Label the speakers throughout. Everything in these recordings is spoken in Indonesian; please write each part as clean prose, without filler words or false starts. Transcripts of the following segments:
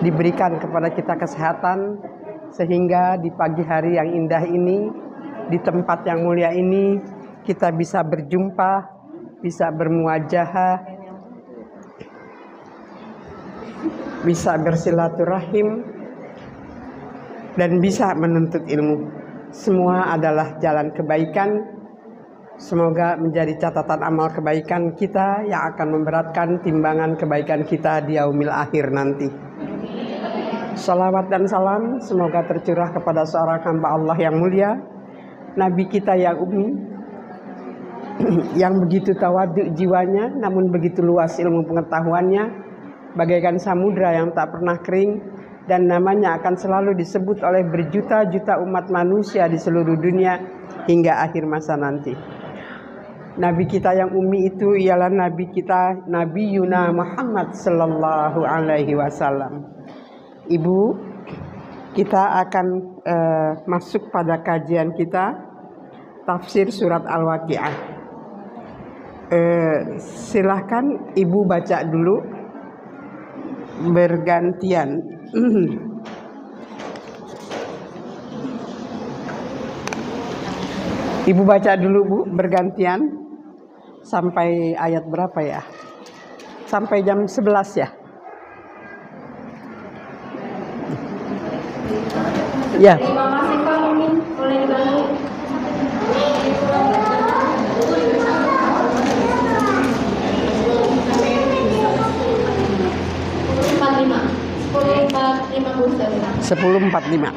Speaker 1: Diberikan kepada kita kesehatan sehingga di pagi hari yang indah ini, di tempat yang mulia ini, kita bisa berjumpa, bisa bermuajahah, bisa bersilaturahim, dan bisa menuntut ilmu. Semua adalah jalan kebaikan. Semoga menjadi catatan amal kebaikan kita yang akan memberatkan timbangan kebaikan kita di yaumil akhir nanti. Salawat dan salam semoga tercurah kepada seorang hamba Allah yang mulia, Nabi kita yang ummi, yang begitu tawadhu jiwanya, namun begitu luas ilmu pengetahuannya, bagaikan samudra yang tak pernah kering, dan namanya akan selalu disebut oleh berjuta-juta umat manusia di seluruh dunia hingga akhir masa nanti. Nabi kita yang ummi itu ialah Nabi kita, Nabi Yuna Muhammad sallallahu alaihi wasallam. Ibu, kita akan masuk pada kajian kita tafsir surat Al-Waqiah. Silahkan Ibu baca dulu bergantian. Ibu baca dulu Bu, bergantian sampai ayat berapa ya? Sampai jam 11 ya? Ya.
Speaker 2: Terima kasih Pak Mumin, boleh dibantu. Sepuluh empat lima.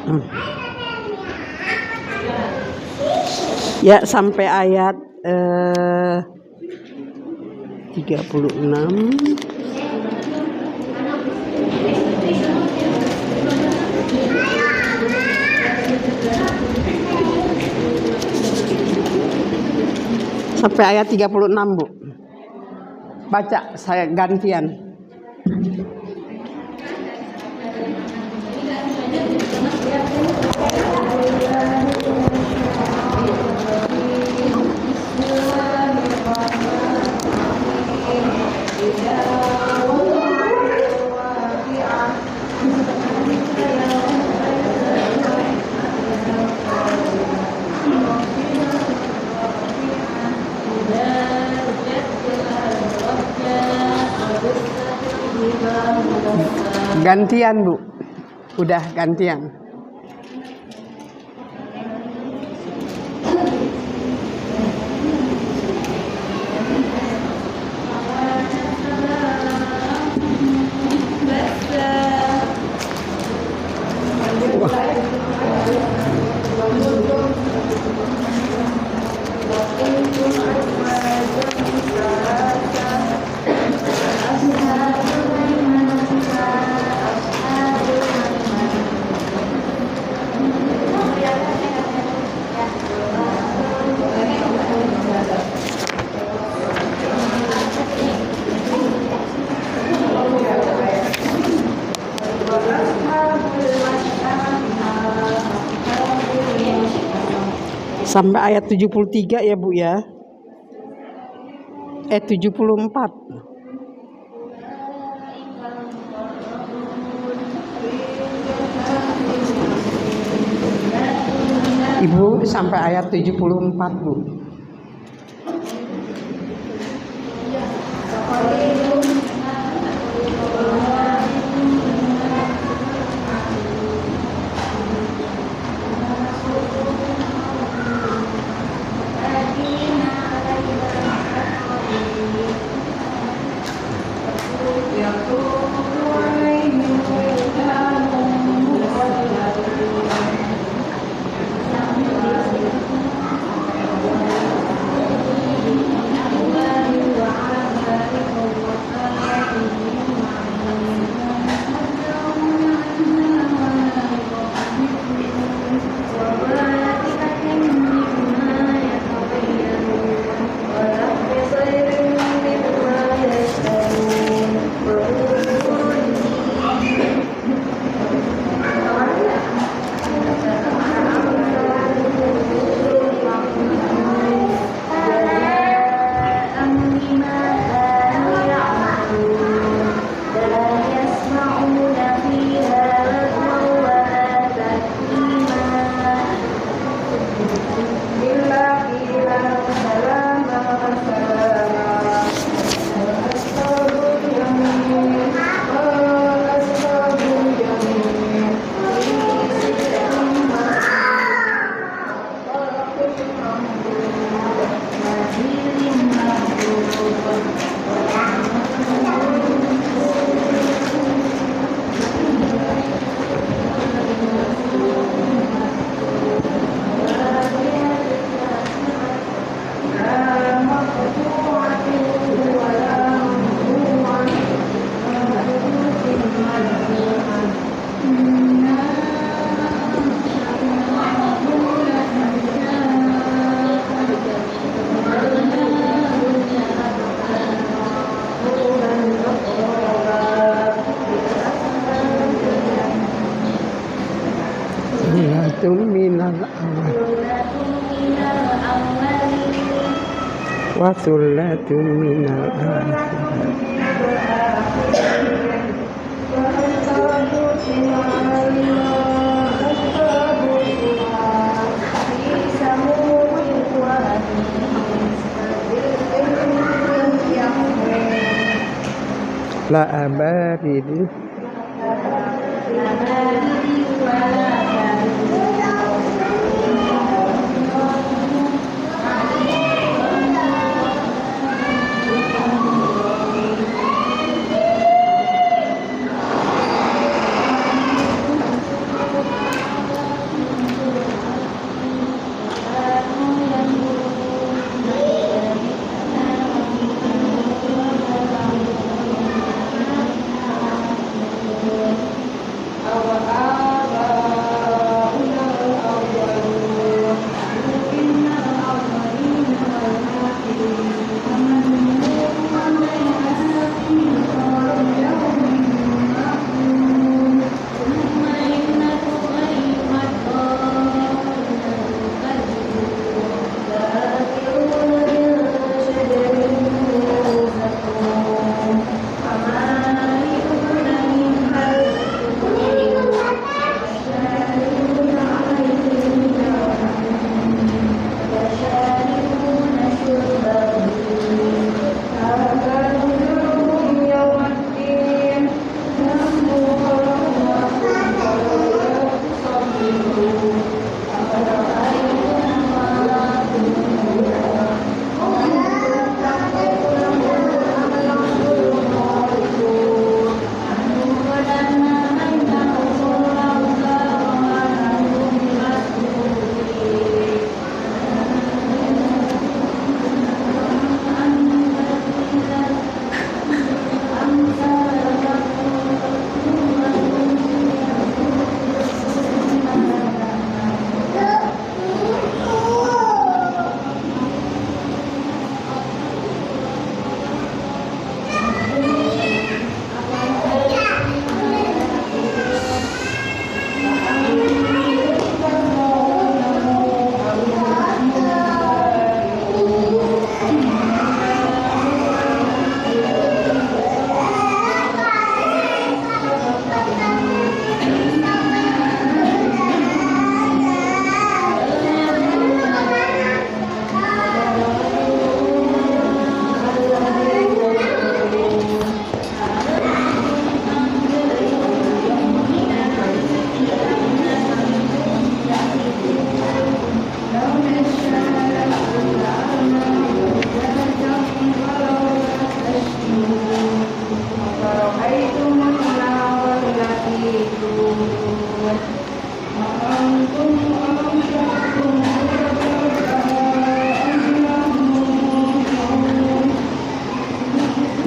Speaker 1: Ya, sampai ayat 36. Sampai ayat 36, Bu. Baca, saya gantian. Gantian Bu, udah gantian. Sampai ayat 73 ya Bu ya. 74. Ibu sampai ayat 74 Bu. minal awwalin wa thullatun minal akhirin. La abaridin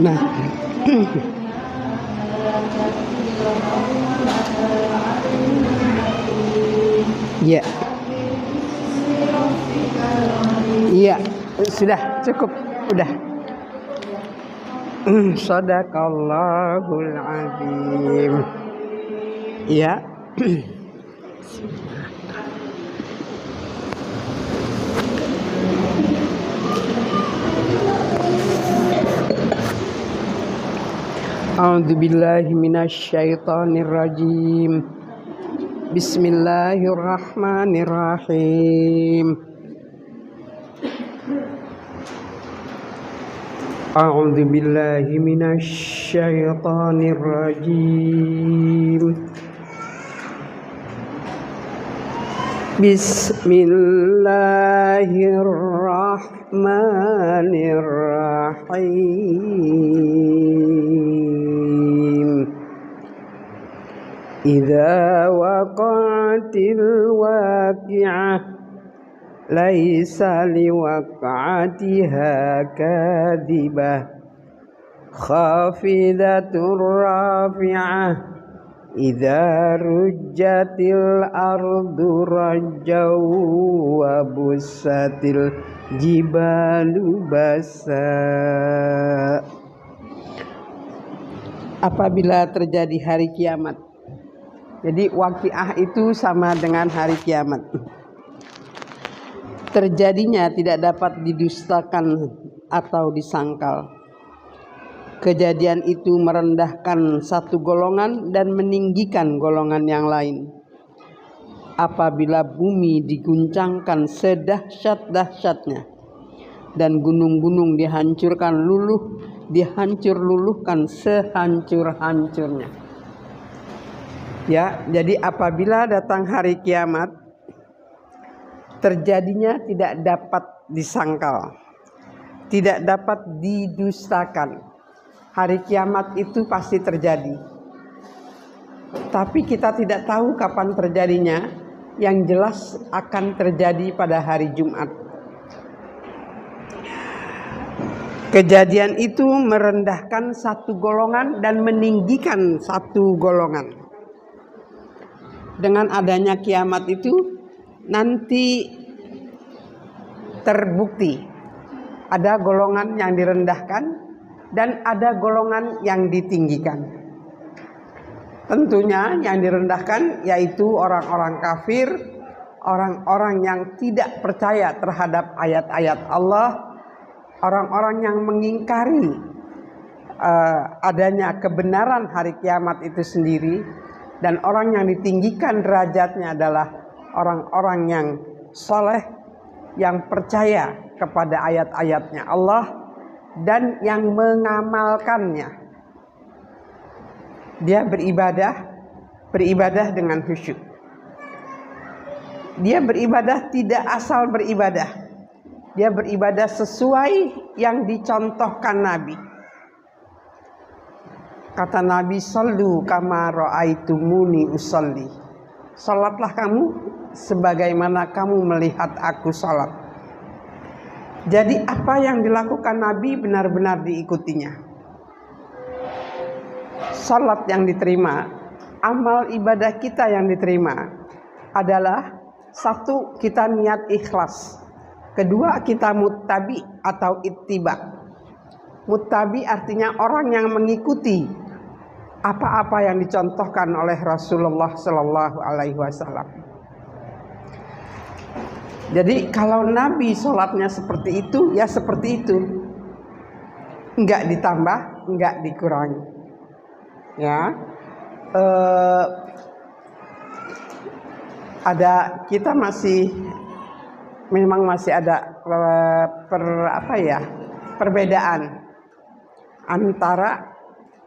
Speaker 1: Nah, ya, iya, sudah cukup, udah. Shadaqallahul azim. Ya. A'udzu billahi minasyaitonir rajim. Bismillahirrahmanirrahim. A'udzu billahi minasyaitonir rajim. Bismillahirrahmanirrahim. Idza waqa'atil waqi'ah laisa liwaqa'atiha kadhibah khafidatur rafi'ah idza rujjatil ardu rajjaw wa bussatil jibalu bassa. Apabila terjadi hari kiamat, Jadi waqiah itu sama dengan hari kiamat. Terjadinya tidak dapat didustakan atau disangkal. Kejadian itu merendahkan satu golongan dan meninggikan golongan yang lain. Apabila bumi diguncangkan sedahsyat-dahsyatnya dan gunung-gunung dihancur luluhkan sehancur-hancurnya. Ya, jadi apabila datang hari kiamat, terjadinya tidak dapat disangkal, tidak dapat didustakan. Hari kiamat itu pasti terjadi, tapi kita tidak tahu kapan terjadinya. Yang jelas akan terjadi pada hari Jumat. Kejadian itu merendahkan satu golongan dan meninggikan satu golongan. Dengan adanya kiamat itu nanti terbukti ada golongan yang direndahkan dan ada golongan yang ditinggikan. Tentunya yang direndahkan yaitu orang-orang kafir, orang-orang yang tidak percaya terhadap ayat-ayat Allah, orang-orang yang mengingkari adanya kebenaran hari kiamat itu sendiri. Dan orang yang ditinggikan derajatnya adalah orang-orang yang soleh, yang percaya kepada ayat-ayatnya Allah dan yang mengamalkannya. Dia beribadah dengan khusyuk. Dia beribadah tidak asal beribadah. Dia beribadah sesuai yang dicontohkan Nabi. Kata Nabi, "Shallu kama ra'aitumuni usolli." Salatlah kamu sebagaimana kamu melihat aku salat. Jadi apa yang dilakukan Nabi benar-benar diikutinya. Salat yang diterima, amal ibadah kita yang diterima adalah satu, kita niat ikhlas. Kedua, kita muttabi atau ittiba. Muttabi artinya orang yang mengikuti apa-apa yang dicontohkan oleh Rasulullah Sallallahu Alaihi Wasallam. Jadi kalau Nabi sholatnya seperti itu, ya seperti itu, enggak ditambah, enggak dikurangi. Ya, kita memang masih ada perbedaan antara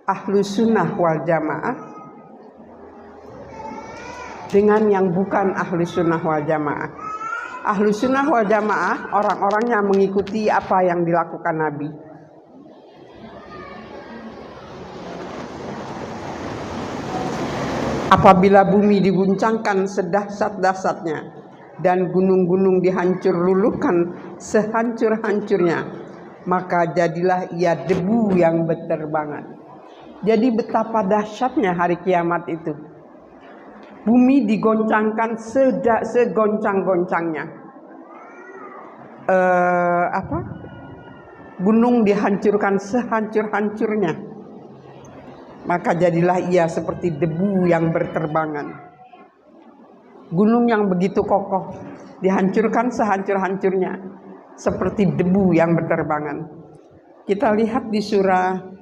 Speaker 1: ahlu sunnah wal jamaah dengan yang bukan ahlu sunnah wal jamaah. Ahlu sunnah wal jamaah orang-orang yang mengikuti apa yang dilakukan Nabi. Apabila bumi diguncangkan sedahsyat-dahsyatnya dan gunung-gunung dihancur luluhkan sehancur-hancurnya, maka jadilah ia debu yang berterbangan. Jadi betapa dahsyatnya hari kiamat itu. Bumi digoncangkan segoncang-goncangnya. Gunung dihancurkan sehancur-hancurnya. Maka jadilah ia seperti debu yang berterbangan. Gunung yang begitu kokoh dihancurkan sehancur-hancurnya, seperti debu yang berterbangan. Kita lihat di surah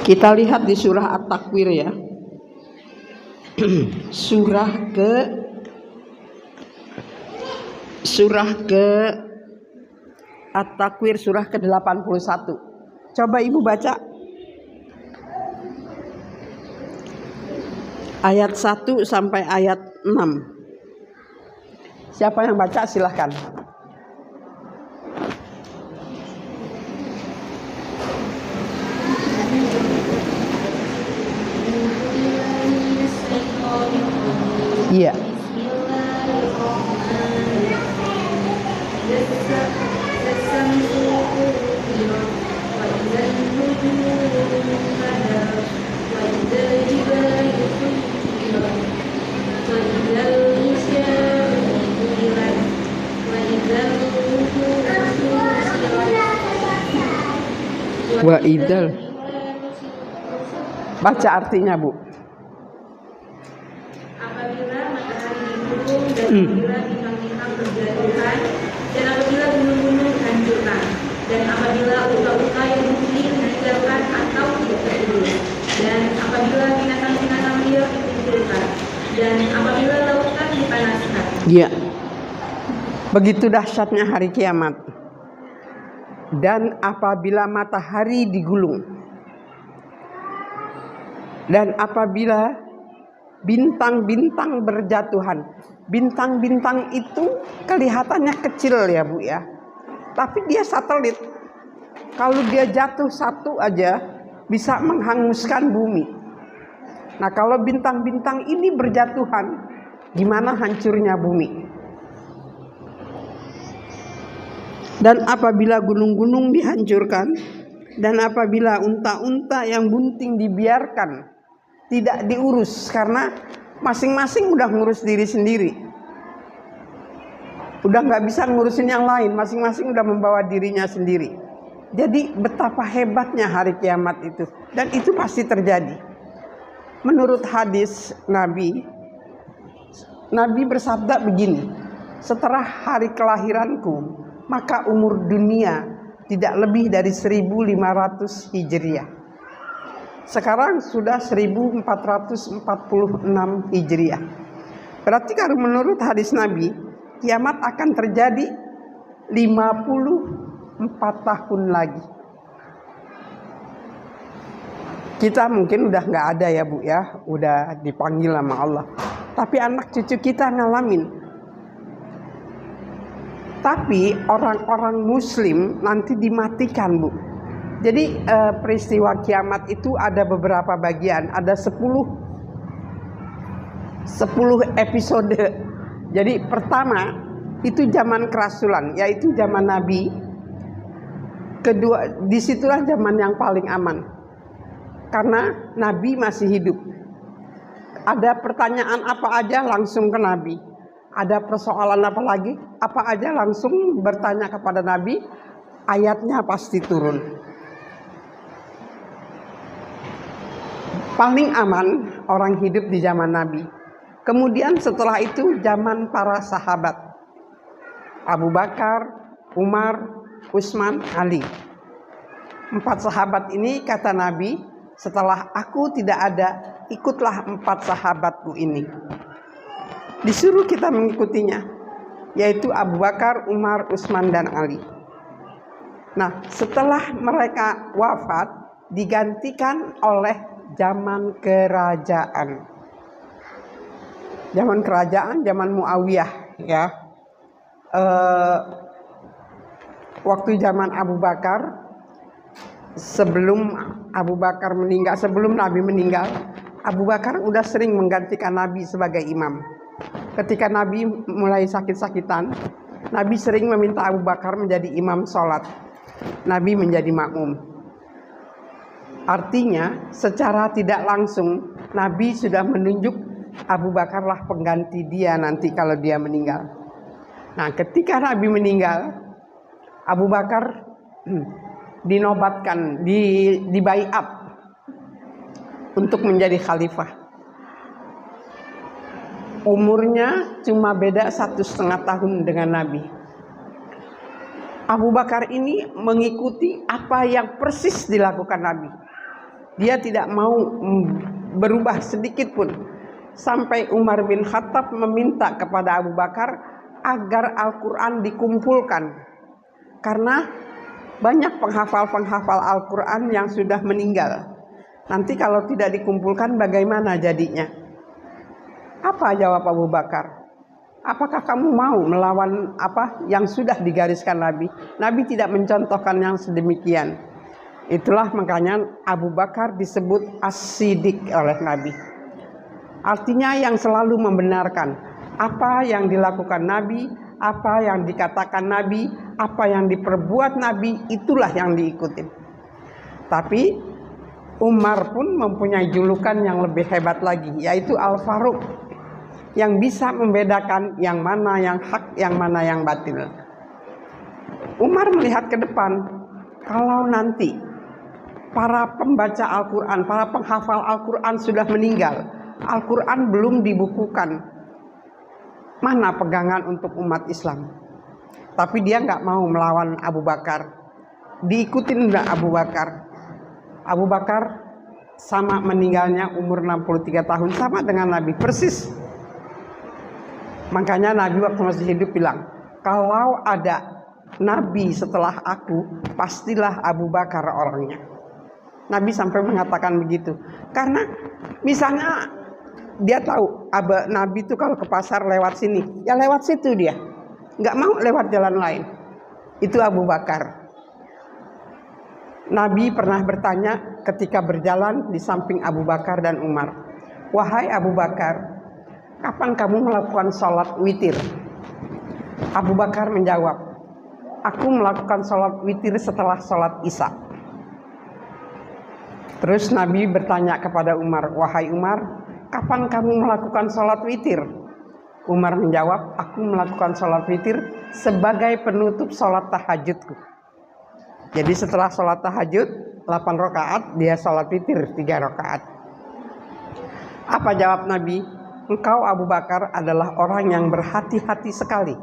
Speaker 1: kita lihat di surah At-Takwir ya. surah ke At-Takwir surah ke-81. Coba Ibu baca ayat 1 sampai ayat 6. Siapa yang baca silahkan. Iya. Wa idal. Baca artinya, Bu.
Speaker 2: Apabila matahari digulung dan apabila bintang-bintang berjatuhan dan apabila gunung-gunung dihancurkan dan apabila uta-uta yang bumi dihancurkan atau tidak tergulung dan apabila binatang-binatang liar dikumpulkan dan apabila lautan dipanaskan.
Speaker 1: Iya. Begitu dahsyatnya hari kiamat. Dan apabila matahari digulung dan apabila bintang-bintang berjatuhan. Bintang-bintang itu kelihatannya kecil ya Bu ya, tapi dia satelit. Kalau dia jatuh satu aja bisa menghanguskan bumi. Nah kalau bintang-bintang ini berjatuhan, gimana hancurnya bumi? Dan apabila gunung-gunung dihancurkan, dan apabila unta-unta yang bunting dibiarkan, tidak diurus, karena masing-masing udah ngurus diri sendiri, udah nggak bisa ngurusin yang lain, masing-masing udah membawa dirinya sendiri. Jadi betapa hebatnya hari kiamat itu, dan itu pasti terjadi. Menurut hadis Nabi bersabda begini, setelah hari kelahiranku, maka umur dunia tidak lebih dari 1500 Hijriah. Sekarang sudah 1446 Hijriah. Berarti kalau menurut hadis Nabi, kiamat akan terjadi 54 tahun lagi. Kita mungkin udah nggak ada ya Bu ya, udah dipanggil sama Allah. Tapi anak cucu kita ngalamin. Tapi orang-orang muslim nanti dimatikan Bu. Jadi peristiwa kiamat itu ada beberapa bagian, ada 10 episode. Jadi pertama itu zaman kerasulan, yaitu zaman Nabi. Kedua, disitulah zaman yang paling aman, karena Nabi masih hidup. Ada pertanyaan apa aja langsung ke Nabi. Ada persoalan apa lagi, apa aja langsung bertanya kepada Nabi, ayatnya pasti turun. Paling aman orang hidup di zaman Nabi. Kemudian setelah itu zaman para sahabat, Abu Bakar, Umar, Utsman, Ali. 4 sahabat ini kata Nabi, setelah aku tidak ada, ikutlah 4 sahabatku ini. Disuruh kita mengikutinya, yaitu Abu Bakar, Umar, Utsman, dan Ali. Nah, setelah mereka wafat, digantikan oleh zaman kerajaan. Zaman kerajaan, zaman Muawiyah ya. Waktu zaman Abu Bakar, sebelum Abu Bakar meninggal, sebelum Nabi meninggal, Abu Bakar udah sering menggantikan Nabi sebagai imam. Ketika Nabi mulai sakit-sakitan, Nabi sering meminta Abu Bakar menjadi imam sholat. Nabi menjadi makmum. Artinya secara tidak langsung Nabi sudah menunjuk Abu Bakarlah pengganti dia nanti kalau dia meninggal. Nah ketika Nabi meninggal, Abu Bakar dinobatkan, dibaiat untuk menjadi khalifah. Umurnya cuma beda 1,5 tahun dengan Nabi. Abu Bakar ini mengikuti apa yang persis dilakukan Nabi. Dia tidak mau berubah sedikit pun. Sampai Umar bin Khattab meminta kepada Abu Bakar agar Al-Quran dikumpulkan. Karena banyak penghafal-penghafal Al-Quran yang sudah meninggal. Nanti kalau tidak dikumpulkan bagaimana jadinya? Apa jawab Abu Bakar? Apakah kamu mau melawan apa yang sudah digariskan Nabi? Nabi tidak mencontohkan yang sedemikian. Itulah makanya Abu Bakar disebut As-Siddiq oleh Nabi. Artinya yang selalu membenarkan apa yang dilakukan Nabi, apa yang dikatakan Nabi, apa yang diperbuat Nabi, itulah yang diikutin. Tapi Umar pun mempunyai julukan yang lebih hebat lagi, yaitu Al-Faruq, yang bisa membedakan yang mana yang hak, yang mana yang batil. Umar melihat ke depan, kalau nanti para pembaca Al-Quran, para penghafal Al-Quran sudah meninggal, Al-Quran belum dibukukan, mana pegangan untuk umat Islam? Tapi dia nggak mau melawan Abu Bakar, diikutin nggak Abu Bakar. Abu Bakar sama meninggalnya umur 63 tahun, sama dengan Nabi persis. Makanya Nabi waktu masih hidup bilang, kalau ada Nabi setelah aku, pastilah Abu Bakar orangnya. Nabi sampai mengatakan begitu. Karena misalnya dia tahu Nabi itu kalau ke pasar lewat sini, ya lewat situ dia, nggak mau lewat jalan lain. Itu Abu Bakar. Nabi pernah bertanya ketika berjalan di samping Abu Bakar dan Umar, wahai Abu Bakar, kapan kamu melakukan sholat witir? Abu Bakar menjawab, aku melakukan sholat witir setelah sholat Isya. Terus Nabi bertanya kepada Umar, wahai Umar, kapan kamu melakukan sholat witir? Umar menjawab, aku melakukan sholat witir sebagai penutup sholat tahajudku. Jadi setelah sholat tahajud 8 rakaat, dia sholat witir 3 rakaat. Apa jawab Nabi? Engkau Abu Bakar adalah orang yang berhati-hati sekali,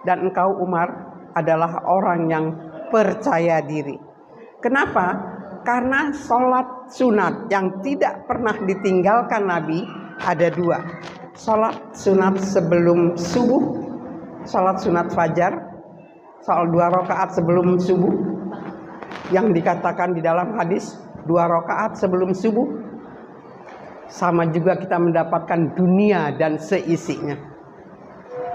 Speaker 1: dan engkau Umar adalah orang yang percaya diri. Kenapa? Karena sholat sunat yang tidak pernah ditinggalkan Nabi ada 2. Sholat sunat sebelum subuh, sholat sunat fajar, soal 2 rakaat sebelum subuh, yang dikatakan di dalam hadis 2 rakaat sebelum subuh. Sama juga kita mendapatkan dunia dan seisinya.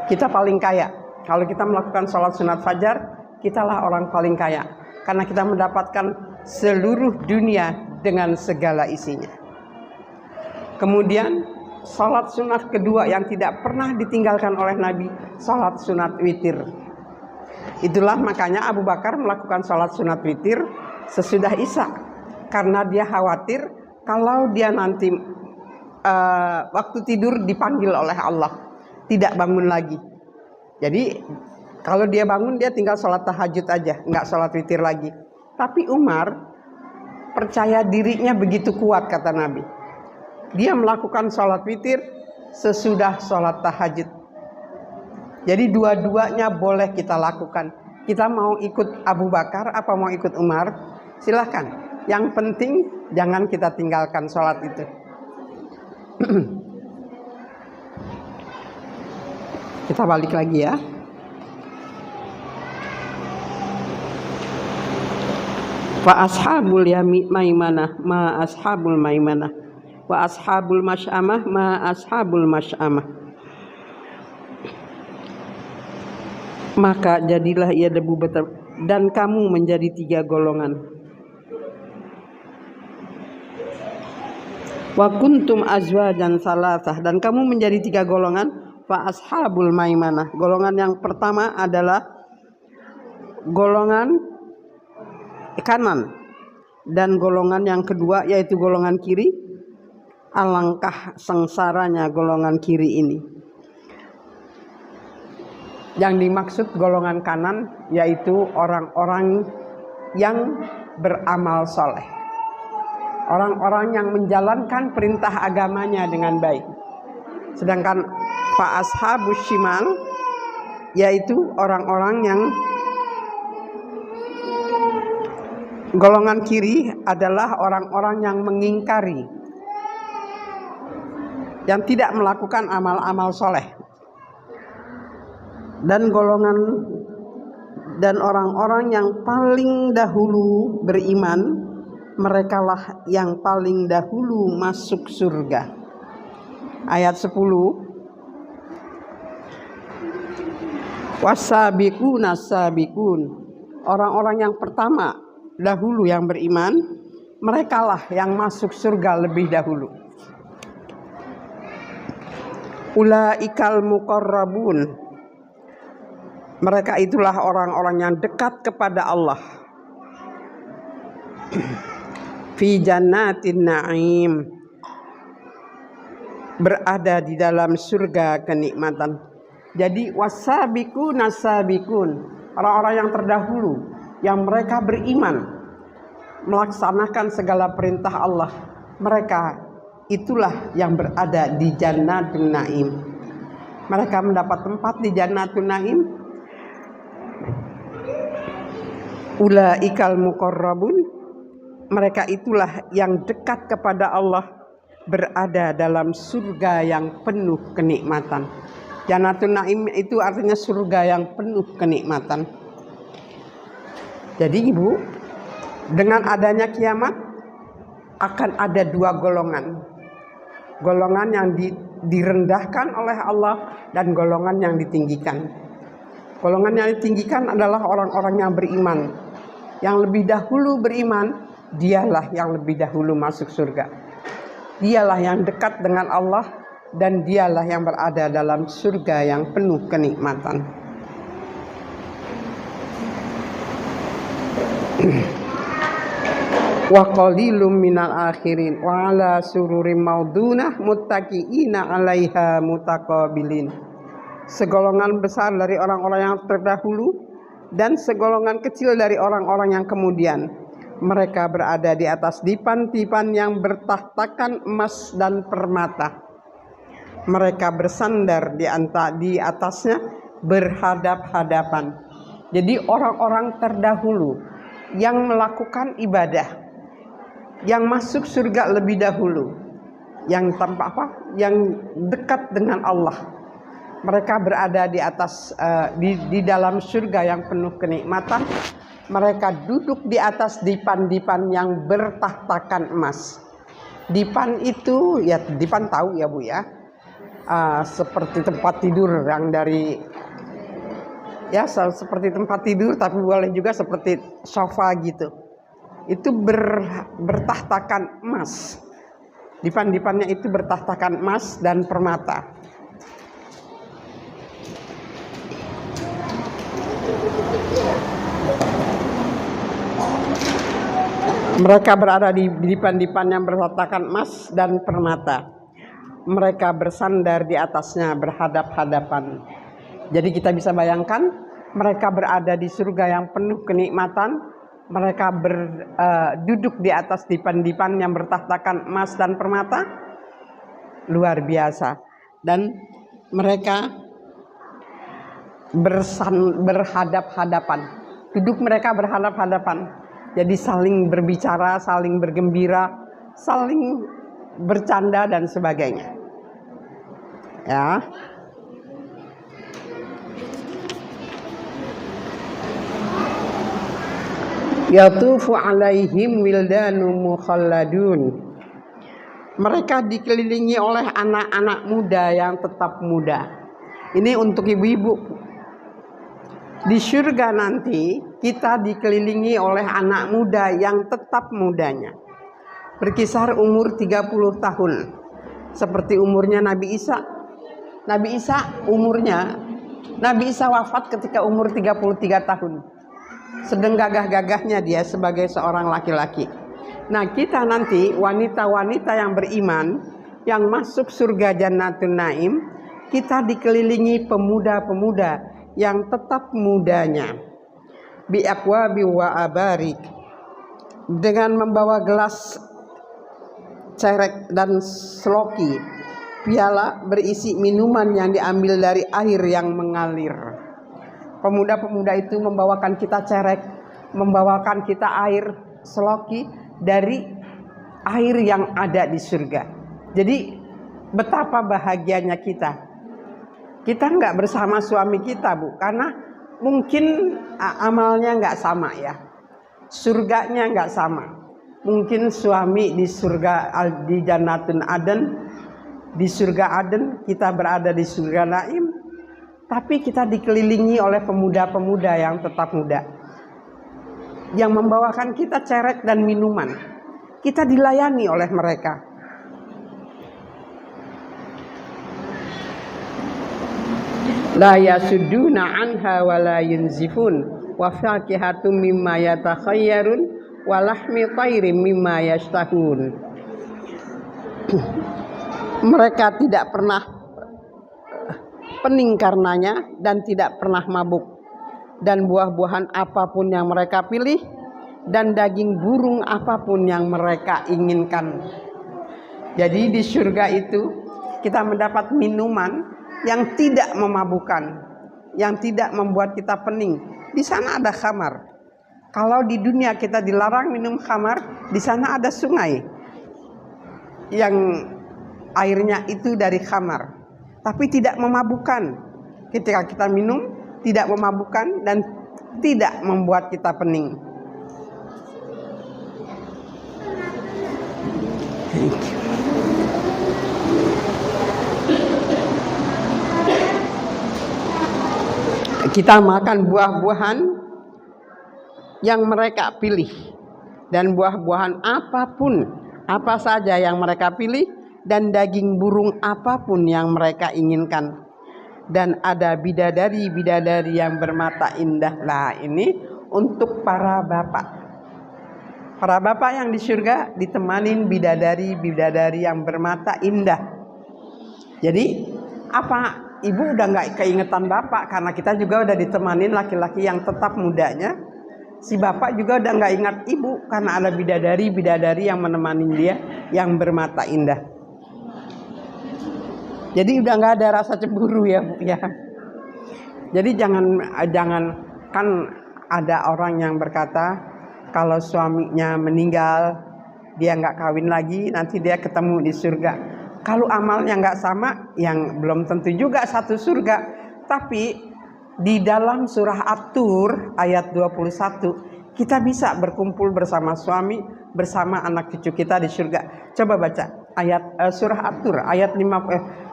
Speaker 1: Kita paling kaya kalau kita melakukan sholat sunat fajar, kitalah orang paling kaya, karena kita mendapatkan seluruh dunia dengan segala isinya. Kemudian sholat sunat kedua yang tidak pernah ditinggalkan oleh Nabi, sholat sunat witir. Itulah makanya Abu Bakar melakukan sholat sunat witir sesudah Isya, karena dia khawatir kalau dia nanti waktu tidur dipanggil oleh Allah, tidak bangun lagi. Jadi kalau dia bangun, dia tinggal sholat tahajud aja, nggak sholat witir lagi. Tapi Umar percaya dirinya begitu kuat, kata Nabi. Dia melakukan sholat witir sesudah sholat tahajud. Jadi dua-duanya boleh kita lakukan. Kita mau ikut Abu Bakar apa mau ikut Umar, silahkan. Yang penting jangan kita tinggalkan sholat itu. Kita balik lagi ya. Wa ashabul maimanah ma ashabul maimanah, wa ashabul masy'amah ma ashabul masy'amah. Maka jadilah ia debu dan kamu menjadi 3 golongan. Wa kuntum azwajan salasah, dan kamu menjadi 3 golongan. Fa ashabul maimanah, golongan yang pertama adalah golongan kanan, dan golongan yang kedua yaitu golongan kiri. Alangkah sengsaranya golongan kiri ini. Yang dimaksud golongan kanan yaitu orang-orang yang beramal soleh, orang-orang yang menjalankan perintah agamanya dengan baik. Sedangkan fa ashabus shimal yaitu orang-orang yang golongan kiri adalah orang-orang yang mengingkari, yang tidak melakukan amal-amal soleh. Dan orang-orang yang paling dahulu beriman, merekalah yang paling dahulu masuk surga. Ayat 10. Wasabiquna sabiqun, orang-orang yang pertama dahulu yang beriman, merekalah yang masuk surga lebih dahulu. Ulaikal muqarrabun, mereka itulah orang-orang yang dekat kepada Allah. Fi jannatin na'im, berada di dalam surga kenikmatan. Jadi wasabiqun nasabiqun, orang-orang yang terdahulu, yang mereka beriman, melaksanakan segala perintah Allah, mereka itulah yang berada di Jannatul Naim. Mereka mendapat tempat di Jannatul Naim. Ulaikal muqarrabun, mereka itulah yang dekat kepada Allah, berada dalam surga yang penuh kenikmatan. Jannatul Naim itu artinya surga yang penuh kenikmatan. Jadi Ibu, dengan adanya kiamat akan ada dua golongan. Golongan yang direndahkan oleh Allah dan golongan yang ditinggikan. Golongan yang ditinggikan adalah orang-orang yang beriman. Yang lebih dahulu beriman, dialah yang lebih dahulu masuk surga. Dialah yang dekat dengan Allah dan dialah yang berada dalam surga yang penuh kenikmatan. Wa qalilum minal akhirin wa ala sururim maudunah muttaqiina 'alaiha mutaqabilin. Segolongan besar dari orang-orang yang terdahulu dan segolongan kecil dari orang-orang yang kemudian, mereka berada di atas dipan-dipan yang bertahtakan emas dan permata. Mereka bersandar di atasnya berhadap-hadapan. Jadi orang-orang terdahulu yang melakukan ibadah, yang masuk surga lebih dahulu, yang tanpa yang dekat dengan Allah, mereka berada di atas di dalam surga yang penuh kenikmatan. Mereka duduk di atas dipan-dipan yang bertahtakan emas. Dipan itu ya, dipan tahu ya Bu ya, seperti tempat tidur yang dari ya seperti tempat tidur, tapi boleh juga seperti sofa gitu. Itu bertahtakan emas. Dipan-dipannya itu bertahtakan emas dan permata. Mereka berada di dipan-dipan yang bertahtakan emas dan permata. Mereka bersandar di atasnya berhadap-hadapan. Jadi kita bisa bayangkan, mereka berada di surga yang penuh kenikmatan. Mereka duduk di atas dipan-dipan yang bertahtakan emas dan permata, luar biasa. Dan mereka berhadap-hadapan. Duduk mereka berhadap-hadapan. Jadi saling berbicara, saling bergembira, saling bercanda dan sebagainya. Ya. Yatufu alaihim wildanu mukhalladun. Mereka dikelilingi oleh anak-anak muda yang tetap muda. Ini untuk ibu-ibu. Di surga nanti kita dikelilingi oleh anak muda yang tetap mudanya. Berkisar umur 30 tahun. Seperti umurnya Nabi Isa. Nabi Isa wafat ketika umur 33 tahun. Sedang gagah-gagahnya dia sebagai seorang laki-laki. Nah, kita nanti wanita-wanita yang beriman yang masuk surga Jannatul Naim, kita dikelilingi pemuda-pemuda yang tetap mudanya. Bi aqwabi wa abarik, dengan membawa gelas cerek dan seloki, piala berisi minuman yang diambil dari air yang mengalir. Pemuda-pemuda itu membawakan kita cerek, membawakan kita air seloki dari air yang ada di surga. Jadi betapa bahagianya kita. Kita nggak bersama suami kita Bu, karena mungkin amalnya nggak sama ya. Surganya nggak sama. Mungkin suami di surga di Jannatul Aden, di surga Aden, kita berada di surga Naim. Tapi kita dikelilingi oleh pemuda-pemuda yang tetap muda, yang membawakan kita cerek dan minuman. Kita dilayani oleh mereka. la yasudduna anha wa la yunzifun wa fakihatum mimma yatakhayyarun wa lahmi tairim mimma yashtahun. Mereka tidak pernah pening karenanya dan tidak pernah mabuk, dan buah-buahan apapun yang mereka pilih dan daging burung apapun yang mereka inginkan. Jadi di surga itu kita mendapat minuman yang tidak memabukkan, yang tidak membuat kita pening. Di sana ada khamar. Kalau di dunia kita dilarang minum khamar, di sana ada sungai yang airnya itu dari khamar, tapi tidak memabukkan. Ketika kita minum, tidak memabukkan dan tidak membuat kita pening. Kita makan buah-buahan yang mereka pilih, dan buah-buahan apapun, apa saja yang mereka pilih, dan daging burung apapun yang mereka inginkan. Dan ada bidadari-bidadari yang bermata indah. Lah ini untuk para bapak. Para bapak yang di surga ditemanin bidadari-bidadari yang bermata indah. Jadi apa? Ibu udah nggak keingetan bapak karena kita juga udah ditemanin laki-laki yang tetap mudanya. Si bapak juga udah nggak ingat ibu karena ada bidadari-bidadari yang menemani dia yang bermata indah. Jadi udah nggak ada rasa cemburu ya Bu ya. Jadi jangan kan ada orang yang berkata kalau suaminya meninggal dia nggak kawin lagi, nanti dia ketemu di surga. Kalau amalnya nggak sama, yang belum tentu juga satu surga. Tapi di dalam surah At-Tur ayat 21 kita bisa berkumpul bersama suami, bersama anak cucu kita di surga. Coba baca ayat surah At-Tur ayat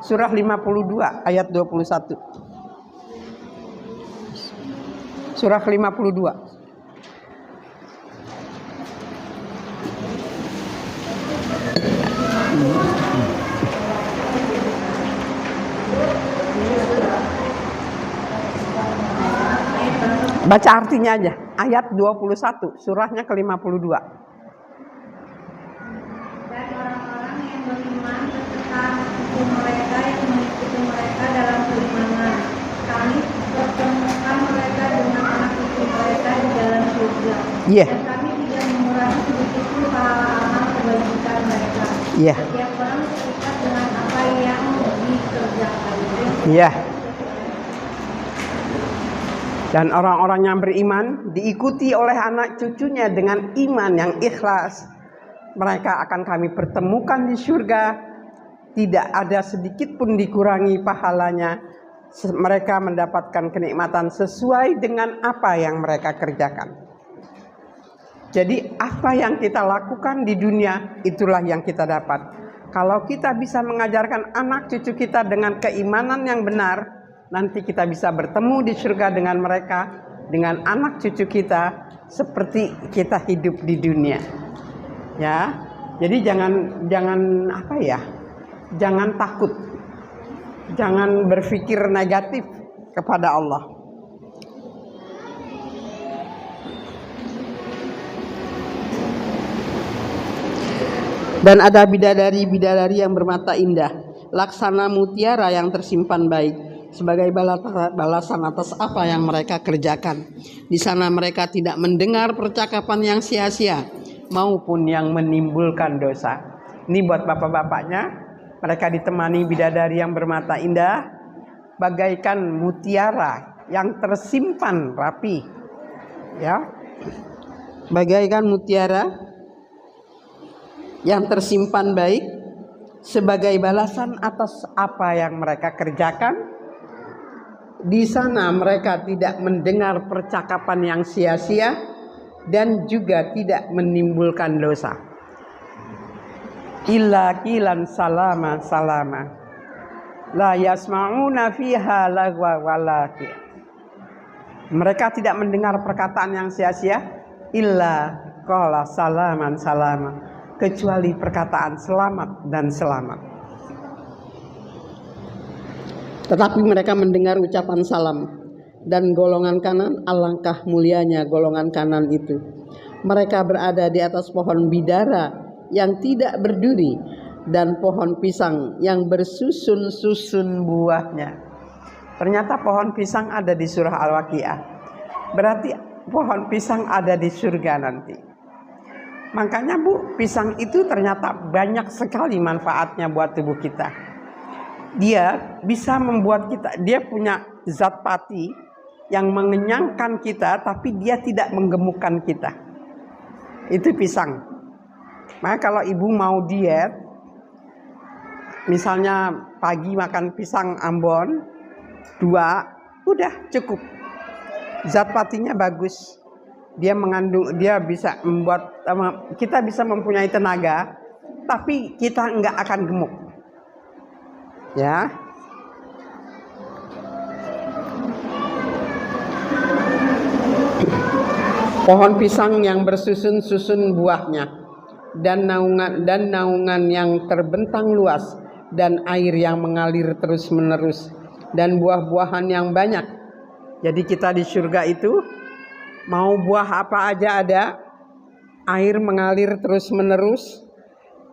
Speaker 1: surah 52 ayat 21. Surah 52. Baca artinya aja, ayat 21, surahnya ke-52.
Speaker 2: Dan orang-orang yang beriman beserta hukum mereka yang mengikuti mereka dalam keimanan, kami pertemukan mereka dengan anak cucu mereka di dalam surga.
Speaker 1: Iya.
Speaker 2: Dan kami tidak mengurangi sedikit pun pahala amal kebajikan mereka.
Speaker 1: Iya.
Speaker 2: Setiap orang terikat dengan apa yang dikerjakan.
Speaker 1: Iya. Dan orang-orang yang beriman diikuti oleh anak cucunya dengan iman yang ikhlas. Mereka akan kami pertemukan di surga. Tidak ada sedikit pun dikurangi pahalanya. Mereka mendapatkan kenikmatan sesuai dengan apa yang mereka kerjakan. Jadi apa yang kita lakukan di dunia, itulah yang kita dapat. Kalau kita bisa mengajarkan anak cucu kita dengan keimanan yang benar, nanti kita bisa bertemu di surga dengan mereka, dengan anak cucu kita seperti kita hidup di dunia. Ya. Jadi jangan apa ya? Jangan takut. Jangan berpikir negatif kepada Allah. Dan ada bidadari-bidadari yang bermata indah, laksana mutiara yang tersimpan baik, sebagai balasan atas apa yang mereka kerjakan. Di sana mereka tidak mendengar percakapan yang sia-sia maupun yang menimbulkan dosa. Ini buat bapak-bapaknya, mereka ditemani bidadari yang bermata indah, bagaikan mutiara yang tersimpan rapi. Ya. Bagaikan mutiara yang tersimpan baik sebagai balasan atas apa yang mereka kerjakan. Di sana mereka tidak mendengar percakapan yang sia-sia dan juga tidak menimbulkan dosa. Illa qilan salama salama. La yasma'una fiha lagwa walaki. Mereka tidak mendengar perkataan yang sia-sia. Illa qala salaman salama. Kecuali perkataan selamat dan selamat. Tetapi mereka mendengar ucapan salam, dan golongan kanan, alangkah mulianya golongan kanan itu. Mereka berada di atas pohon bidara yang tidak berduri dan pohon pisang yang bersusun-susun buahnya. Ternyata pohon pisang ada di surah Al-Waqiah. Berarti pohon pisang ada di surga nanti. Makanya Bu, pisang itu ternyata banyak sekali manfaatnya buat tubuh kita. Dia bisa membuat kita, dia punya zat pati yang mengenyangkan kita, tapi dia tidak menggemukkan kita. Itu pisang. Maka kalau ibu mau diet, misalnya pagi makan pisang Ambon 2, udah cukup. Zat patinya bagus. Dia mengandung, dia bisa membuat kita bisa mempunyai tenaga, tapi kita enggak akan gemuk. Ya. Pohon pisang yang bersusun-susun buahnya, dan naungan yang terbentang luas, dan air yang mengalir terus-menerus, dan buah-buahan yang banyak. Jadi kita di surga itu mau buah apa aja ada, air mengalir terus-menerus,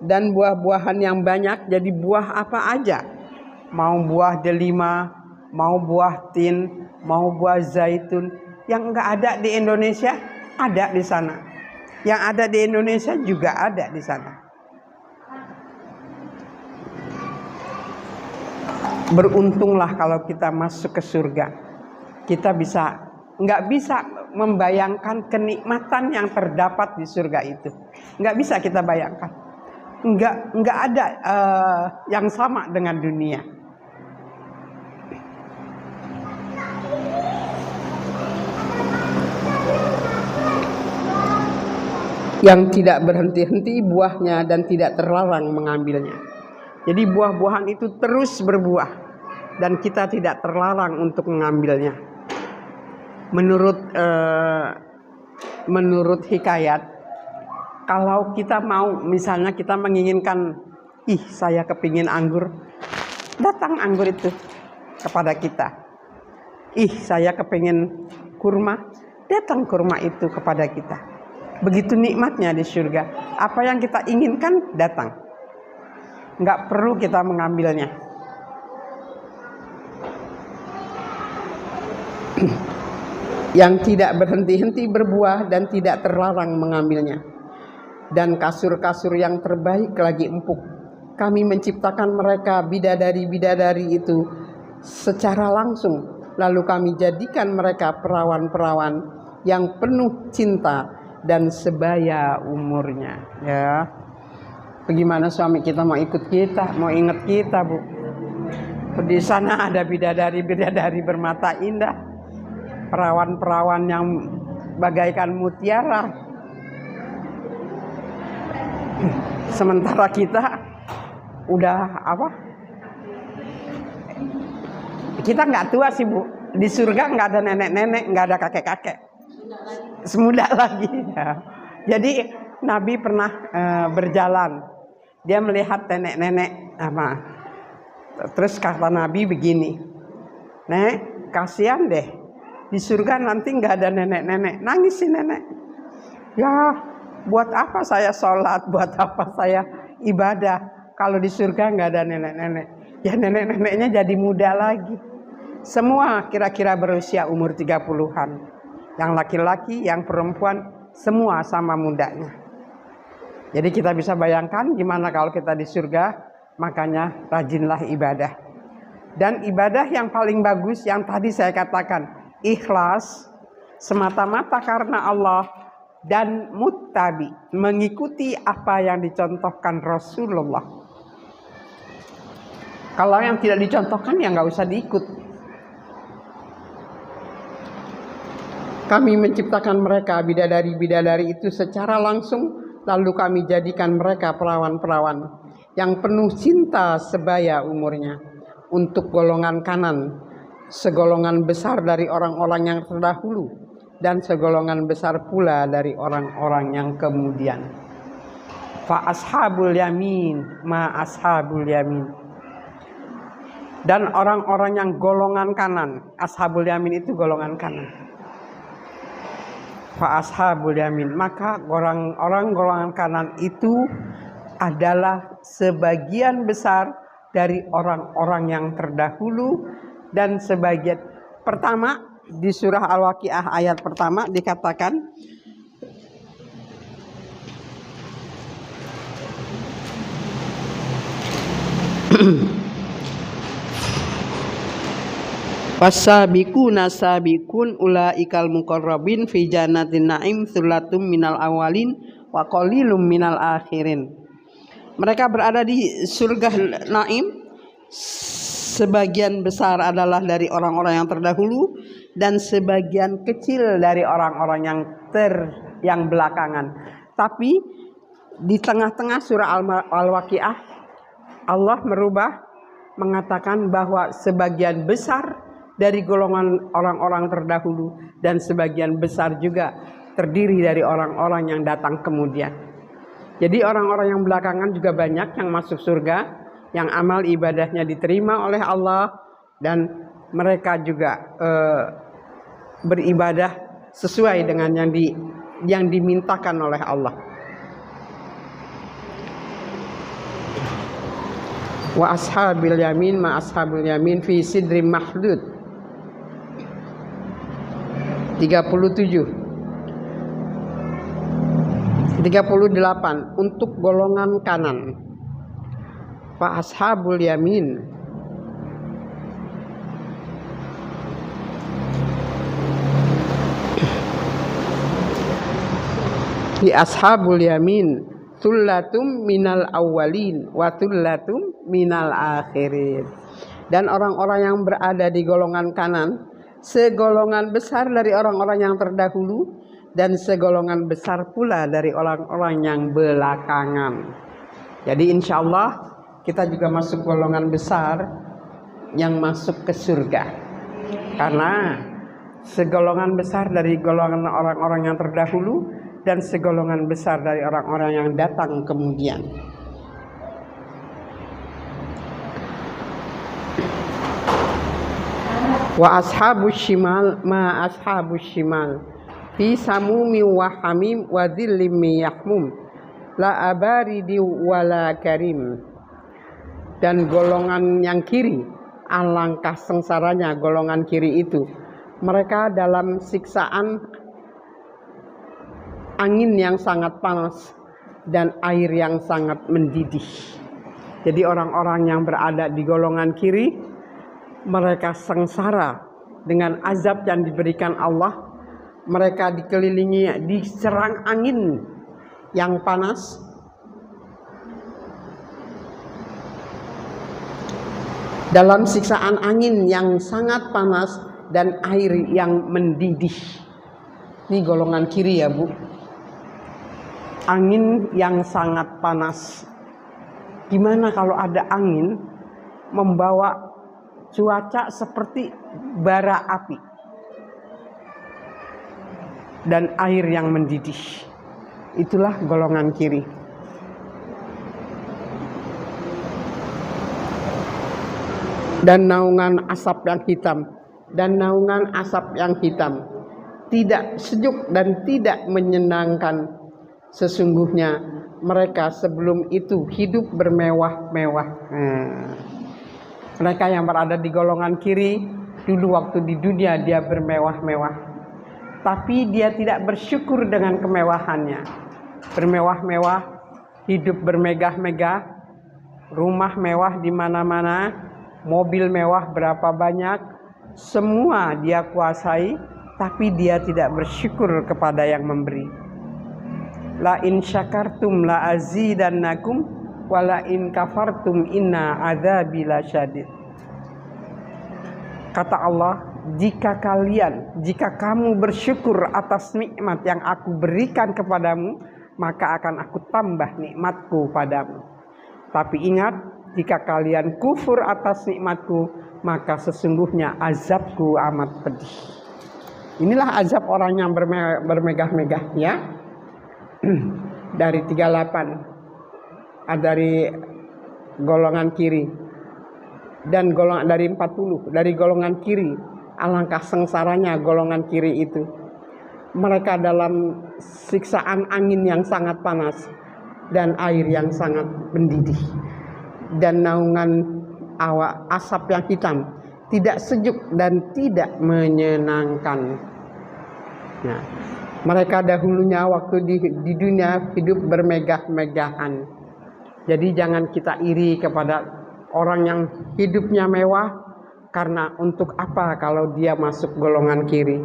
Speaker 1: dan buah-buahan yang banyak. Jadi buah apa aja, mau buah delima, mau buah tin, mau buah zaitun, yang enggak ada di Indonesia ada di sana. Yang ada di Indonesia juga ada di sana. Beruntunglah kalau kita masuk ke surga. Kita nggak bisa membayangkan kenikmatan yang terdapat di surga itu. Nggak bisa kita bayangkan. Nggak ada yang sama dengan dunia. Yang tidak berhenti-henti buahnya dan tidak terlarang mengambilnya. Jadi buah-buahan itu terus berbuah dan kita tidak terlarang untuk mengambilnya. Menurut hikayat, kalau kita mau, misalnya kita menginginkan, saya kepingin anggur, datang anggur itu kepada kita. Saya kepingin kurma, datang kurma itu kepada kita. Begitu nikmatnya di surga. Apa yang kita inginkan datang. Nggak perlu kita mengambilnya. Yang tidak berhenti-henti berbuah dan tidak terlarang mengambilnya. Dan kasur-kasur yang terbaik lagi empuk. Kami menciptakan mereka bidadari-bidadari itu secara langsung. Lalu kami jadikan mereka perawan-perawan yang penuh cinta dan sebaya umurnya. Ya, bagaimana suami kita mau ikut kita, mau ingat kita, Bu? Di sana ada bidadari-bidadari bermata indah, perawan-perawan yang bagaikan mutiara. Sementara kita udah apa? Kita nggak tua sih, Bu. Di surga nggak ada nenek-nenek, nggak ada kakek-kakek. Semuda lagi ya. Jadi Nabi pernah berjalan, dia melihat nenek-nenek terus kata Nabi begini, "Nek, kasihan deh, di surga nanti nggak ada nenek-nenek." Nangis si nenek. Ya, buat apa saya sholat, buat apa saya ibadah kalau di surga nggak ada nenek-nenek? Ya nenek-neneknya jadi muda lagi. Semua kira-kira berusia umur 30-an. Yang laki-laki, yang perempuan, semua sama mudanya. Jadi kita bisa bayangkan gimana kalau kita di surga. Makanya rajinlah ibadah. Dan ibadah yang paling bagus yang tadi saya katakan, ikhlas, semata-mata karena Allah, dan muttabi, mengikuti apa yang dicontohkan Rasulullah. Kalau yang tidak dicontohkan ya nggak usah diikut. Kami menciptakan mereka bidadari-bidadari itu secara langsung, lalu kami jadikan mereka perawan-perawan yang penuh cinta sebaya umurnya. Untuk golongan kanan, segolongan besar dari orang-orang yang terdahulu, dan segolongan besar pula dari orang-orang yang kemudian. Fa ashabul yamin ma ashabul yamin. Dan orang-orang yang golongan kanan, ashabul yamin itu golongan kanan. Fa ashabul yamin, maka orang-orang golongan kanan itu adalah sebagian besar dari orang-orang yang terdahulu dan sebagian pertama di surah Al-Waqiah ayat pertama dikatakan Wasabiquna sabiqun ulaikal muqarrabin fi jannatin na'im tsulatum minal awalin wa qalilum minal akhirin. Mereka berada di surga Naim, sebagian besar adalah dari orang-orang yang terdahulu dan sebagian kecil dari orang-orang yang belakangan. Tapi di tengah-tengah surah Al-Waqiah Allah mengatakan bahwa sebagian besar dari golongan orang-orang terdahulu dan sebagian besar juga terdiri dari orang-orang yang datang kemudian. Jadi orang-orang yang belakangan juga banyak yang masuk surga, yang amal ibadahnya diterima oleh Allah dan mereka juga beribadah sesuai dengan yang dimintakan oleh Allah. Wa ashabil yamin ma ashabul yamin fi sidrim mahdud 38 untuk golongan kanan. Fa ashabul yamin di ashabul yamin thullatum minal awwalin wa thullatum minal akhirin. Dan orang-orang yang berada di golongan kanan segolongan besar dari orang-orang yang terdahulu dan segolongan besar pula dari orang-orang yang belakangan. Jadi insya Allah kita juga masuk golongan besar yang masuk ke surga. Karena segolongan besar dari golongan orang-orang yang terdahulu dan segolongan besar dari orang-orang yang datang kemudian. Wa ashabus shimal ma ashabus shimal fi samumi wa hamim wa dhillim yahmum la abaridi wala karim. Dan golongan yang kiri, alangkah sengsaranya golongan kiri itu. Mereka dalam siksaan angin yang sangat panas dan air yang sangat mendidih. Jadi orang-orang yang berada di golongan kiri mereka sengsara dengan azab yang diberikan Allah. Mereka dikelilingi, diserang angin yang panas. Dalam siksaan angin yang sangat panas dan air yang mendidih. Ini golongan kiri ya Bu. Angin yang sangat panas. Gimana kalau ada angin membawa cuaca seperti bara api dan air yang mendidih? Itulah golongan kiri. Dan naungan asap yang hitam, tidak sejuk dan tidak menyenangkan. Sesungguhnya mereka sebelum itu hidup bermewah-mewah. Mereka yang berada di golongan kiri, dulu waktu di dunia dia bermewah-mewah. Tapi dia tidak bersyukur dengan kemewahannya. Bermewah-mewah, hidup bermegah-megah, rumah mewah di mana-mana, mobil mewah berapa banyak, semua dia kuasai, tapi dia tidak bersyukur kepada yang memberi. La in syakartum la azidannakum wala in kafartum inna adzabi lasyadid. Kata Allah, jika kamu bersyukur atas nikmat yang aku berikan kepadamu, maka akan aku tambah nikmatku padamu. Tapi ingat, jika kalian kufur atas nikmatku, maka sesungguhnya azabku amat pedih. Inilah azab orang yang bermegah-megah ya. Dari 38 dari golongan kiri. dan golongan dari 40 dari golongan kiri. Alangkah sengsaranya golongan kiri itu. Mereka dalam siksaan angin yang sangat panas dan air yang sangat mendidih dan naungan asap yang hitam, tidak sejuk dan tidak menyenangkan. Nah, mereka dahulunya waktu di dunia hidup bermegah-megahan. Jadi jangan kita iri kepada orang yang hidupnya mewah, karena untuk apa kalau dia masuk golongan kiri?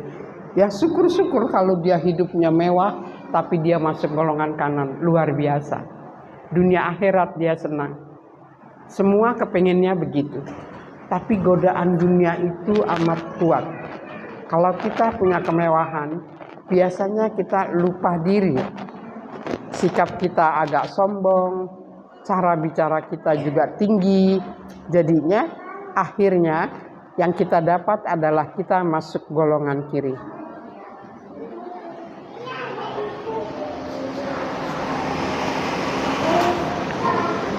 Speaker 1: Ya syukur-syukur kalau dia hidupnya mewah tapi dia masuk golongan kanan, luar biasa. Dunia akhirat dia senang. Semua kepengennya begitu. Tapi godaan dunia itu amat kuat. Kalau kita punya kemewahan, biasanya kita lupa diri. Sikap kita agak sombong, cara bicara kita juga tinggi. Jadinya akhirnya yang kita dapat adalah kita masuk golongan kiri.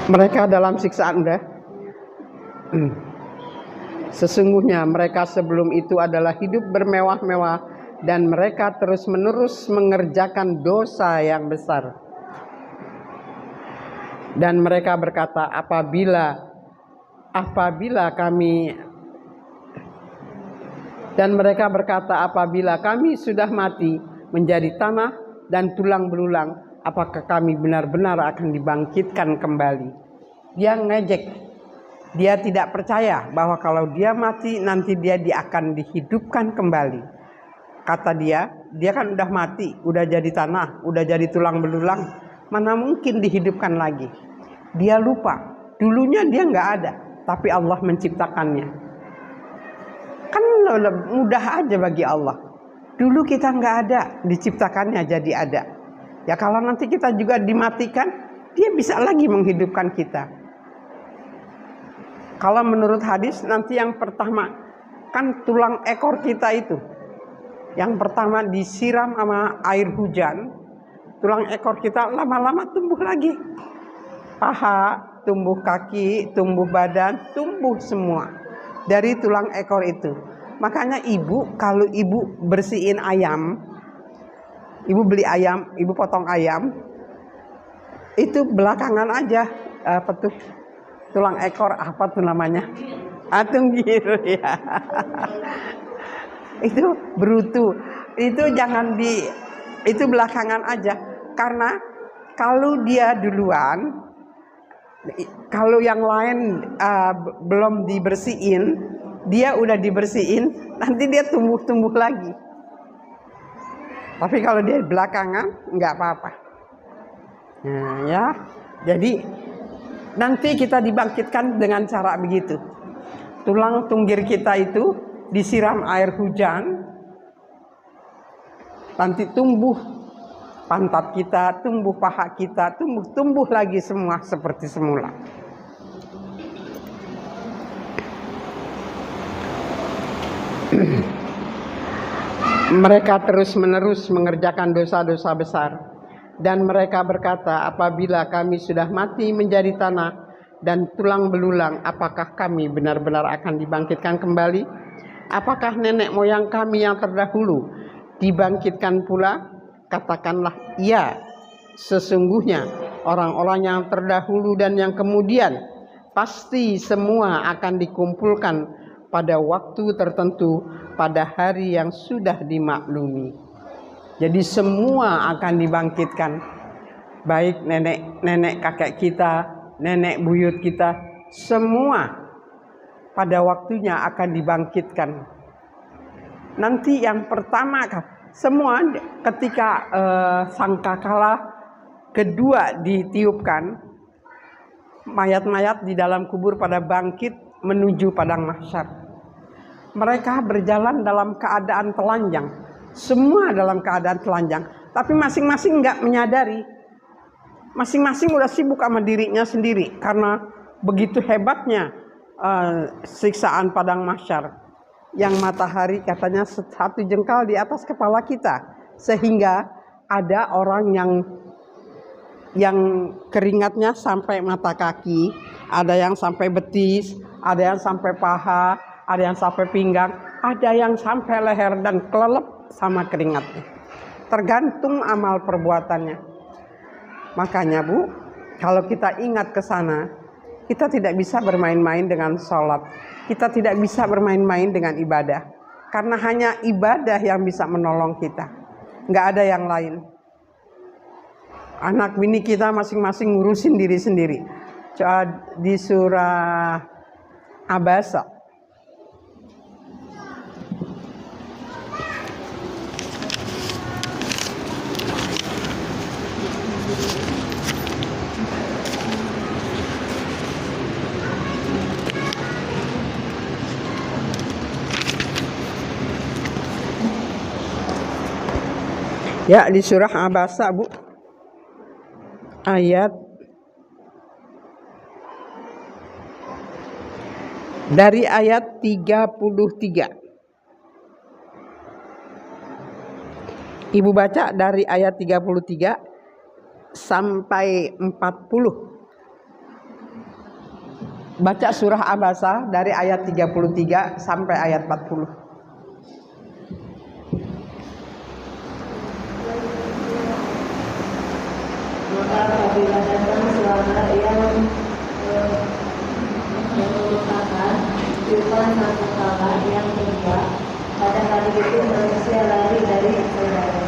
Speaker 1: Mereka dalam siksaan sesungguhnya mereka sebelum itu adalah hidup bermewah-mewah dan mereka terus-menerus mengerjakan dosa yang besar. Dan mereka berkata, apabila kami sudah mati menjadi tanah dan tulang belulang, apakah kami benar-benar akan dibangkitkan kembali? Dia ngejek. Dia tidak percaya bahwa kalau dia mati nanti dia akan dihidupkan kembali. Kata dia kan udah mati, udah jadi tanah, udah jadi tulang belulang, mana mungkin dihidupkan lagi. Dia lupa, dulunya dia nggak ada, tapi Allah menciptakannya. Kan mudah aja bagi Allah. Dulu kita nggak ada, diciptakannya jadi ada. Ya kalau nanti kita juga dimatikan, dia bisa lagi menghidupkan kita. Kalau menurut hadis nanti yang pertama, kan tulang ekor kita itu, yang pertama disiram sama air hujan, tulang ekor kita lama-lama tumbuh lagi. Paha, tumbuh kaki, tumbuh badan, tumbuh semua dari tulang ekor itu. Makanya kalau ibu bersihin ayam, ibu beli ayam, ibu potong ayam, itu belakangan aja tulang ekor apa tuh namanya? Tunggir ya. Itu berutu. Itu jangan itu belakangan aja, karena kalau dia duluan, kalau yang lain belum dibersihin, dia udah dibersihin, nanti dia tumbuh lagi. Tapi kalau dia belakangan nggak apa-apa. Nah, ya, jadi nanti kita dibangkitkan dengan cara begitu. Tulang tunggir kita itu disiram air hujan, nanti tumbuh pantat kita, tumbuh paha kita, tumbuh lagi semua seperti semula. Mereka terus-menerus mengerjakan dosa-dosa besar. Dan mereka berkata, apabila kami sudah mati menjadi tanah dan tulang belulang, apakah kami benar-benar akan dibangkitkan kembali? Apakah nenek moyang kami yang terdahulu dibangkitkan pula? Katakanlah, iya, sesungguhnya orang-orang yang terdahulu dan yang kemudian pasti semua akan dikumpulkan pada waktu tertentu, pada hari yang sudah dimaklumi. Jadi semua akan dibangkitkan, baik nenek kakek kita, nenek buyut kita, semua pada waktunya akan dibangkitkan. Nanti yang pertama, semua ketika sangkakala kedua ditiupkan, mayat-mayat di dalam kubur pada bangkit menuju padang mahsyar. Mereka berjalan dalam keadaan telanjang. Semua dalam keadaan telanjang, tapi masing-masing nggak menyadari. Masing-masing udah sibuk sama dirinya sendiri karena begitu hebatnya siksaan padang mahsyar, yang matahari katanya 1 jengkal di atas kepala kita, sehingga ada orang yang keringatnya sampai mata kaki, ada yang sampai betis, ada yang sampai paha, ada yang sampai pinggang, ada yang sampai leher dan kelelep sama keringatnya. Tergantung amal perbuatannya. Makanya Bu, kalau kita ingat ke sana, kita tidak bisa bermain-main dengan sholat. Kita tidak bisa bermain-main dengan ibadah. Karena hanya ibadah yang bisa menolong kita. Nggak ada yang lain. Anak bini kita masing-masing ngurusin diri sendiri. Di surah Abasa. Ya, di surah Abasa Bu. Dari ayat 33. Ibu baca dari ayat 33 sampai 40. Baca surah Abasa dari ayat 33 sampai ayat 40.
Speaker 3: Maka apabila datang suara yang mengumpulkan tiupan sangkakala yang kedua, pada hari itu manusia lari dari saudaranya,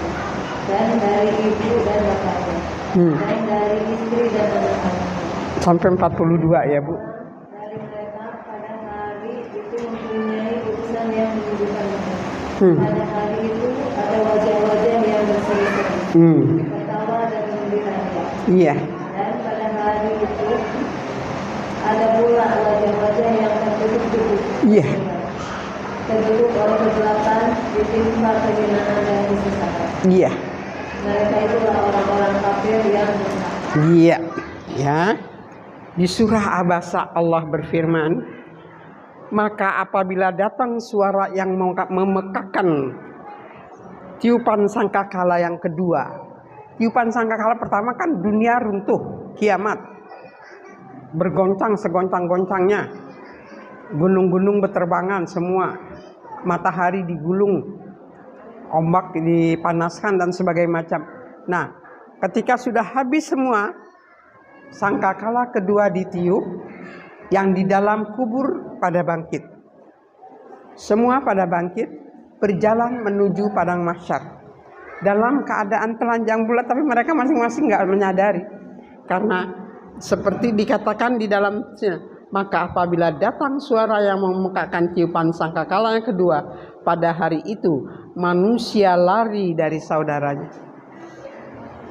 Speaker 3: dan dari ibu dan bapaknya, dan dari istri dan anak-anaknya.
Speaker 1: Sampai 42 ya Bu.
Speaker 3: Dari mereka pada hari itu mempunyai urusan yang menyibukkan mereka. Pada hari itu ada wajah-wajah yang berseri-seri, ketawa dan gembira.
Speaker 1: Iya.
Speaker 3: Dan pada hari itu ada pula wajah-wajah yang tertutup-tutup.
Speaker 1: Iya.
Speaker 3: Tertutup oleh kegelapan, ditimpa kehinaan dan kesusahan.
Speaker 1: Iya.
Speaker 3: Mereka itulah orang-orang kafir yang dosa.
Speaker 1: Iya. Ya. Di surah Abasa Allah berfirman, maka apabila datang suara yang memekakan tiupan sangkakala yang kedua. Tiupan sangkakala pertama kan dunia runtuh, kiamat. Bergoncang segoncang-goncangnya. Gunung-gunung berterbangan semua. Matahari digulung. Ombak dipanaskan dan sebagainya macam. Nah, ketika sudah habis semua, sangkakala kedua ditiup, yang di dalam kubur pada bangkit. Semua pada bangkit, berjalan menuju padang mahsyar. Dalam keadaan telanjang bulat, tapi mereka masing-masing nggak menyadari. Karena seperti dikatakan di dalam, maka apabila datang suara yang memekakan tiupan sangkakala yang kedua, pada hari itu manusia lari dari saudaranya.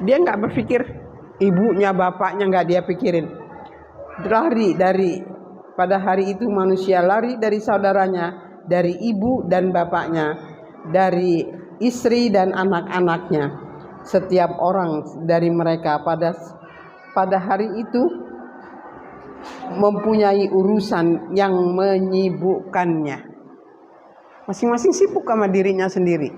Speaker 1: Dia nggak berpikir ibunya, bapaknya, nggak dia pikirin. Lari dari, pada hari itu manusia lari dari saudaranya, dari ibu dan bapaknya, dari istri dan anak-anaknya. Setiap orang dari mereka pada hari itu mempunyai urusan yang menyibukkannya. Masing-masing sibuk sama dirinya sendiri.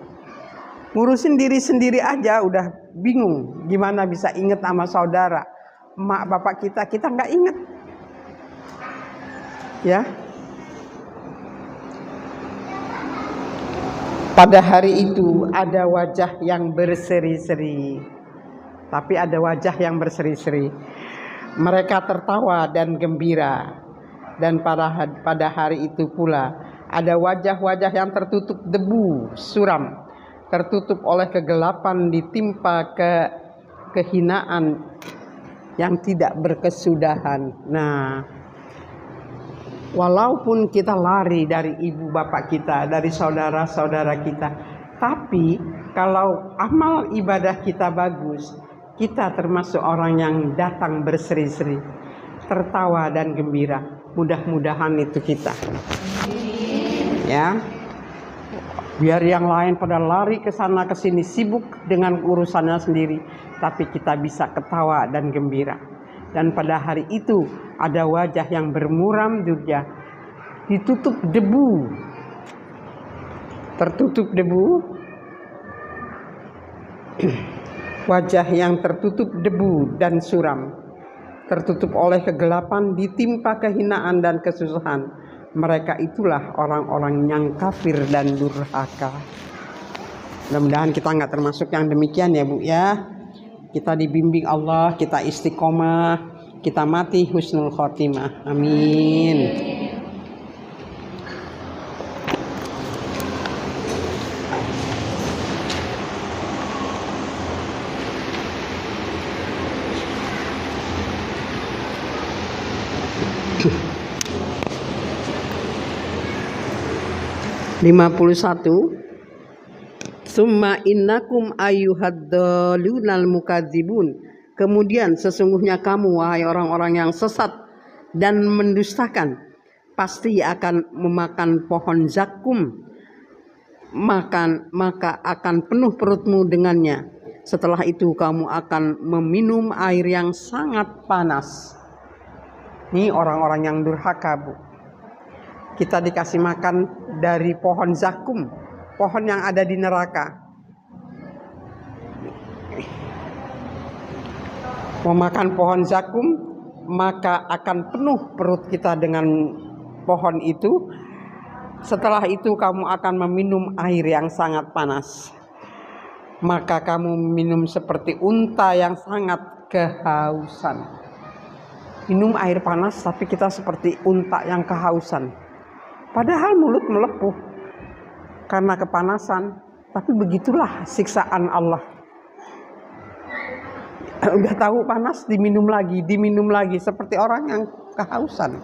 Speaker 1: Ngurusin diri sendiri aja udah bingung gimana bisa inget sama saudara. Emak bapak kita nggak inget. Ya. Pada hari itu ada wajah yang berseri-seri. Tapi ada wajah yang berseri-seri. Mereka tertawa dan gembira. Dan pada hari itu pula ada wajah-wajah yang tertutup debu, suram. Tertutup oleh kegelapan, ditimpa kehinaan yang tidak berkesudahan. Nah, walaupun kita lari dari ibu bapak kita, dari saudara-saudara kita, tapi kalau amal ibadah kita bagus, kita termasuk orang yang datang berseri-seri, tertawa dan gembira. Mudah-mudahan itu kita. Ya. Biar yang lain pada lari ke sana ke sini sibuk dengan urusannya sendiri, tapi kita bisa ketawa dan gembira. Dan pada hari itu ada wajah yang bermuram durja, ditutup debu, tertutup debu, wajah yang tertutup debu dan suram. tertutup oleh kegelapan, ditimpa kehinaan dan kesusahan. Mereka itulah orang-orang yang kafir dan durhaka. Mudah-mudahan kita nggak termasuk yang demikian ya Bu ya. Kita dibimbing Allah, kita istiqomah, kita mati husnul khotimah. Amin. Lima 51. Summa innakum ayyuhad-dhalunal mukadzibun. Kemudian sesungguhnya kamu wahai orang-orang yang sesat dan mendustakan pasti akan memakan pohon zakum, maka akan penuh perutmu dengannya. Setelah itu kamu akan meminum air yang sangat panas. Ini orang-orang yang durhaka Bu. Kita dikasih makan dari pohon zakum, pohon yang ada di neraka. Memakan pohon zakum, maka akan penuh perut kita dengan pohon itu. Setelah itu kamu akan meminum air yang sangat panas. Maka kamu minum seperti unta yang sangat kehausan. Minum air panas tapi kita seperti unta yang kehausan. Padahal mulut melepuh karena kepanasan, tapi begitulah siksaan Allah. Udah tahu panas, diminum lagi, seperti orang yang kehausan.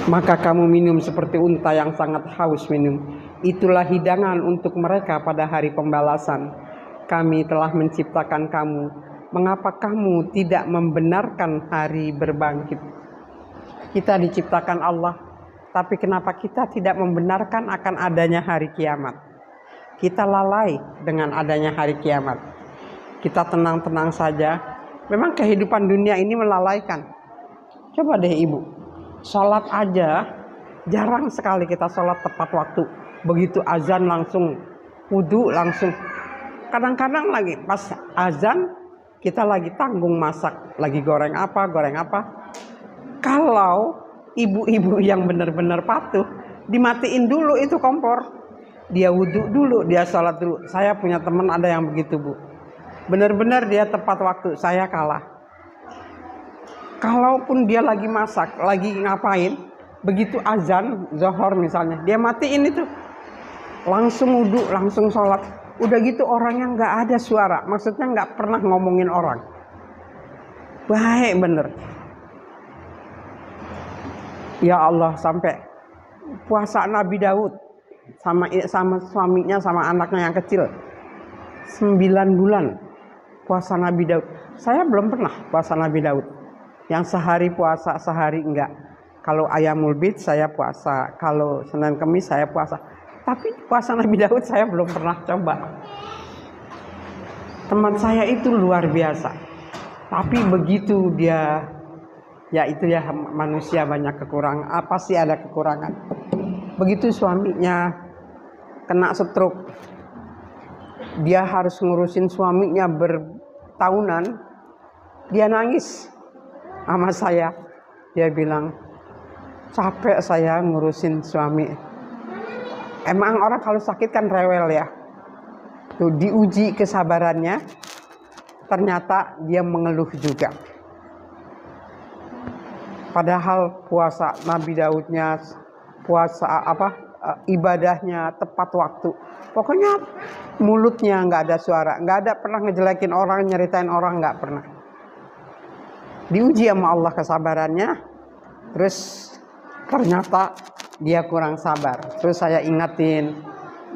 Speaker 1: Maka kamu minum seperti unta yang sangat haus minum. Itulah hidangan untuk mereka pada hari pembalasan. Kami telah menciptakan kamu. Mengapa kamu tidak membenarkan hari berbangkit? Kita diciptakan Allah, tapi kenapa kita tidak membenarkan akan adanya hari kiamat? Kita lalai dengan adanya hari kiamat. Kita tenang-tenang saja. Memang kehidupan dunia ini melalaikan. Coba deh Ibu, sholat aja jarang sekali kita sholat tepat waktu. Begitu azan langsung wudu langsung. Kadang-kadang lagi pas azan kita lagi tanggung masak, lagi goreng apa. Kalau ibu-ibu yang benar-benar patuh, dimatiin dulu itu kompor. Dia wudhu dulu, dia sholat dulu. Saya punya teman ada yang begitu Bu. Benar-benar dia tepat waktu, saya kalah. Kalaupun dia lagi masak, lagi ngapain, begitu azan, zuhur misalnya, dia matiin itu. Langsung wudhu, langsung sholat. Udah gitu orangnya nggak ada suara, maksudnya nggak pernah ngomongin orang. Baik bener. Ya Allah, sampai puasa Nabi Daud sama suaminya sama anaknya yang kecil 9 bulan puasa Nabi Daud. Saya belum pernah puasa Nabi Daud. Yang sehari puasa, sehari enggak. Kalau Ayamul Bid saya puasa, kalau Senin Kemis saya puasa. Tapi puasa Nabi Daud saya belum pernah coba. Teman saya itu luar biasa. Tapi begitu dia, ya itu ya manusia banyak kekurangan. Apa sih ada kekurangan? Begitu suaminya kena stroke, dia harus ngurusin suaminya bertahunan. Dia nangis sama saya. Dia bilang, capek saya ngurusin suami. Emang orang kalau sakit kan rewel ya. Tuh diuji kesabarannya, ternyata dia mengeluh juga. Padahal puasa Nabi Daudnya, puasa ibadahnya tepat waktu. Pokoknya mulutnya nggak ada suara, nggak ada pernah ngejelekin orang, nyeritain orang, nggak pernah. Diuji sama Allah kesabarannya, terus ternyata dia kurang sabar. Terus saya ingatin,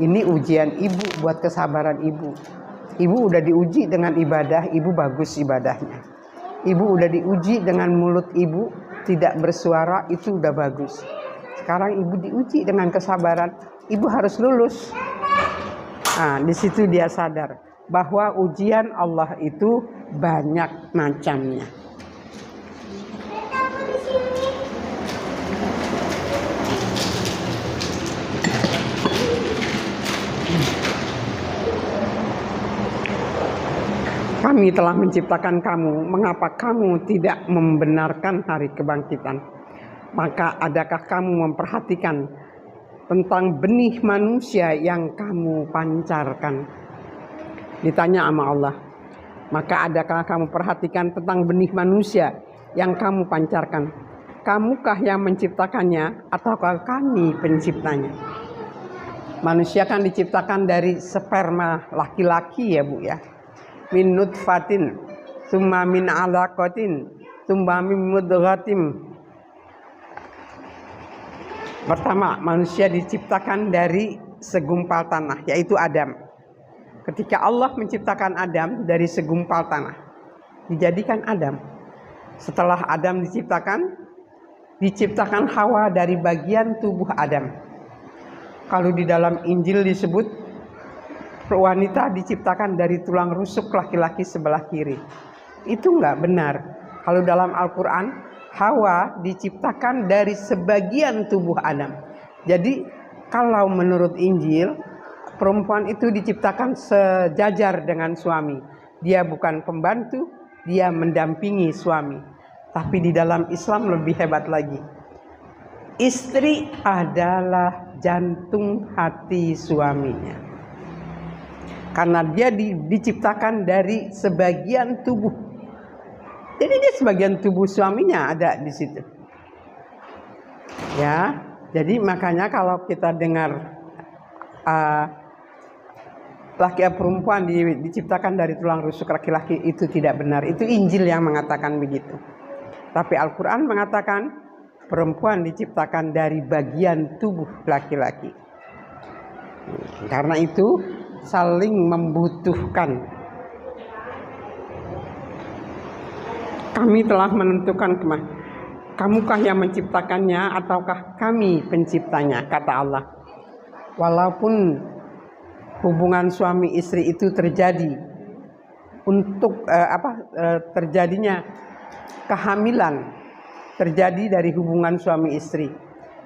Speaker 1: ini ujian ibu buat kesabaran ibu. Ibu udah diuji dengan ibadah, ibu bagus ibadahnya. Ibu udah diuji dengan mulut ibu tidak bersuara, itu udah bagus. Sekarang ibu diuji dengan kesabaran, ibu harus lulus. Nah, di situ dia sadar bahwa ujian Allah itu banyak macamnya. kami telah menciptakan kamu, mengapa kamu tidak membenarkan hari kebangkitan? Maka adakah kamu memperhatikan tentang benih manusia yang kamu pancarkan? Ditanya sama Allah. Maka adakah kamu perhatikan tentang benih manusia yang kamu pancarkan? Kamukah yang menciptakannya ataukah kami penciptanya? Manusia kan diciptakan dari sperma laki-laki ya Bu ya. Min nutfatin, summa min alaqatin, summa min mudghatin. Pertama, manusia diciptakan dari segumpal tanah, yaitu Adam. Ketika Allah menciptakan Adam dari segumpal tanah, dijadikan Adam. Setelah Adam diciptakan Hawa dari bagian tubuh Adam. Kalau di dalam Injil disebut wanita diciptakan dari tulang rusuk laki-laki sebelah kiri. Itu enggak benar. Kalau dalam Al-Quran, Hawa diciptakan dari sebagian tubuh Adam. Jadi kalau menurut Injil, perempuan itu diciptakan sejajar dengan suami. Dia bukan pembantu, dia mendampingi suami. Tapi di dalam Islam lebih hebat lagi. Istri adalah jantung hati suaminya. Karena dia diciptakan dari sebagian tubuh. Jadi dia sebagian tubuh suaminya ada di situ. Ya, jadi makanya kalau kita dengar laki perempuan diciptakan dari tulang rusuk laki-laki, itu tidak benar. Itu Injil yang mengatakan begitu. Tapi Al-Quran mengatakan perempuan diciptakan dari bagian tubuh laki-laki. Karena itu saling membutuhkan. Kami telah menentukan kamukah yang menciptakannya ataukah kami penciptanya, kata Allah. Walaupun hubungan suami istri itu terjadi untuk terjadinya kehamilan terjadi dari hubungan suami istri,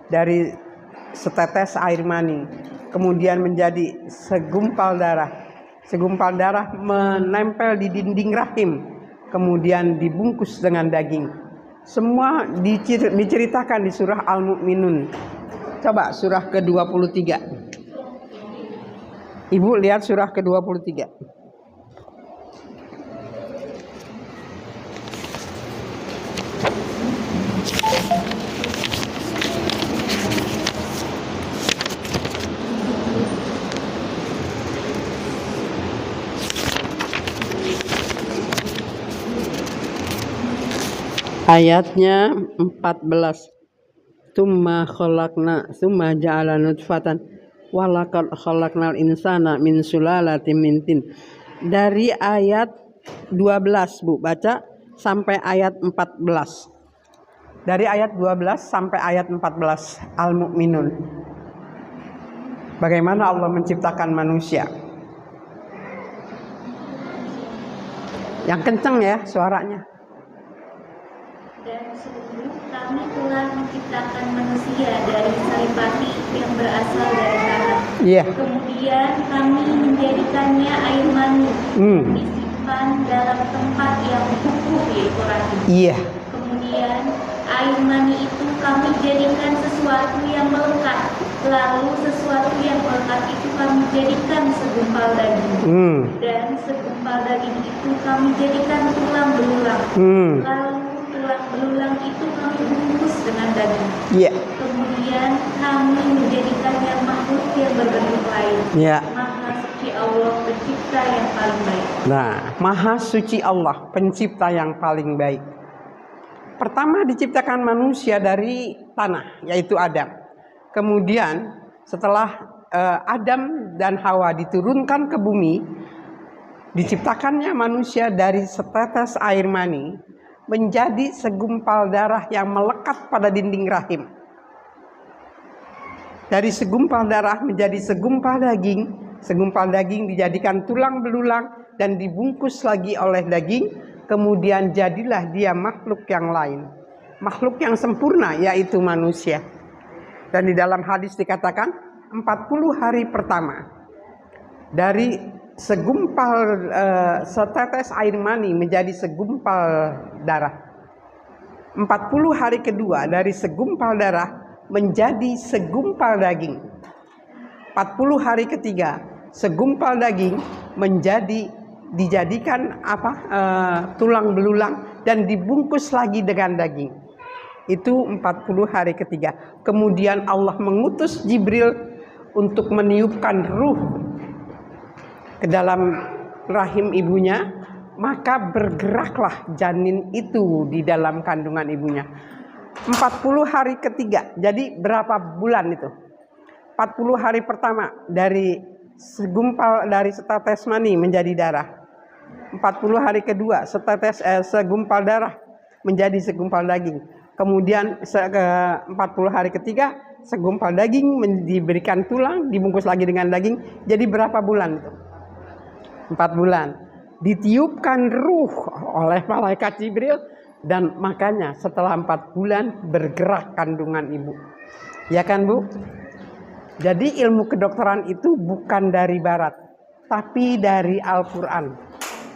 Speaker 1: dari setetes air mani kemudian menjadi segumpal darah. Segumpal darah menempel di dinding rahim, kemudian dibungkus dengan daging. Semua diceritakan di surah Al-Mu'minun. Coba surah ke-23. Ibu lihat surah ke-23. Ayatnya 14. Tsumma ja'ala nutfatan walaqad khalaqnal insana min sulalatin min tin. Dari ayat 12 Bu baca sampai ayat 14. Dari ayat 12 sampai ayat 14 Al-Mu'minun. Bagaimana Allah menciptakan manusia? Yang kencang ya suaranya.
Speaker 3: Dan sungguh kami telah menciptakan manusia dari saripati yang berasal dari tanah.
Speaker 1: Yeah.
Speaker 3: Kemudian kami menjadikannya air mani disimpan dalam tempat yang kukuh yaitu rahim.
Speaker 1: Iya.
Speaker 3: Kemudian air mani itu kami jadikan sesuatu yang melekat. Lalu sesuatu yang melekat itu kami jadikan segumpal daging. Dan segumpal daging itu kami jadikan tulang belulang. Lalu tulang belulang itu kami bungkus dengan daging. Yeah. Kemudian kami menjadikannya makhluk yang berbentuk lain. Yeah. Maha suci Allah, pencipta yang paling baik.
Speaker 1: Nah, Maha suci Allah, pencipta yang paling baik. Pertama diciptakan manusia dari tanah, yaitu Adam. Kemudian setelah Adam dan Hawa diturunkan ke bumi, diciptakannya manusia dari setetes air mani menjadi segumpal darah yang melekat pada dinding rahim. Dari segumpal darah menjadi segumpal daging dijadikan tulang belulang dan dibungkus lagi oleh daging, kemudian jadilah dia makhluk yang lain, makhluk yang sempurna, yaitu manusia. Dan di dalam hadis dikatakan 40 hari pertama dari segumpal setetes air mani menjadi segumpal darah. 40 hari kedua dari segumpal darah menjadi segumpal daging. 40 hari ketiga segumpal daging dijadikan tulang belulang dan dibungkus lagi dengan daging. Itu 40 hari ketiga. Kemudian Allah mengutus Jibril untuk meniupkan ruh ke dalam rahim ibunya, maka bergeraklah janin itu di dalam kandungan ibunya. 40 hari ketiga. Jadi berapa bulan itu? 40 hari pertama dari setetes mani menjadi darah. 40 hari kedua segumpal darah menjadi segumpal daging. Kemudian 40 hari ketiga segumpal daging diberikan tulang, dibungkus lagi dengan daging. Jadi berapa bulan itu? 4 bulan. Ditiupkan ruh oleh malaikat Jibril, dan makanya setelah 4 bulan bergerak kandungan ibu. Ya kan, Bu? Jadi ilmu kedokteran itu bukan dari barat, tapi dari Al-Quran.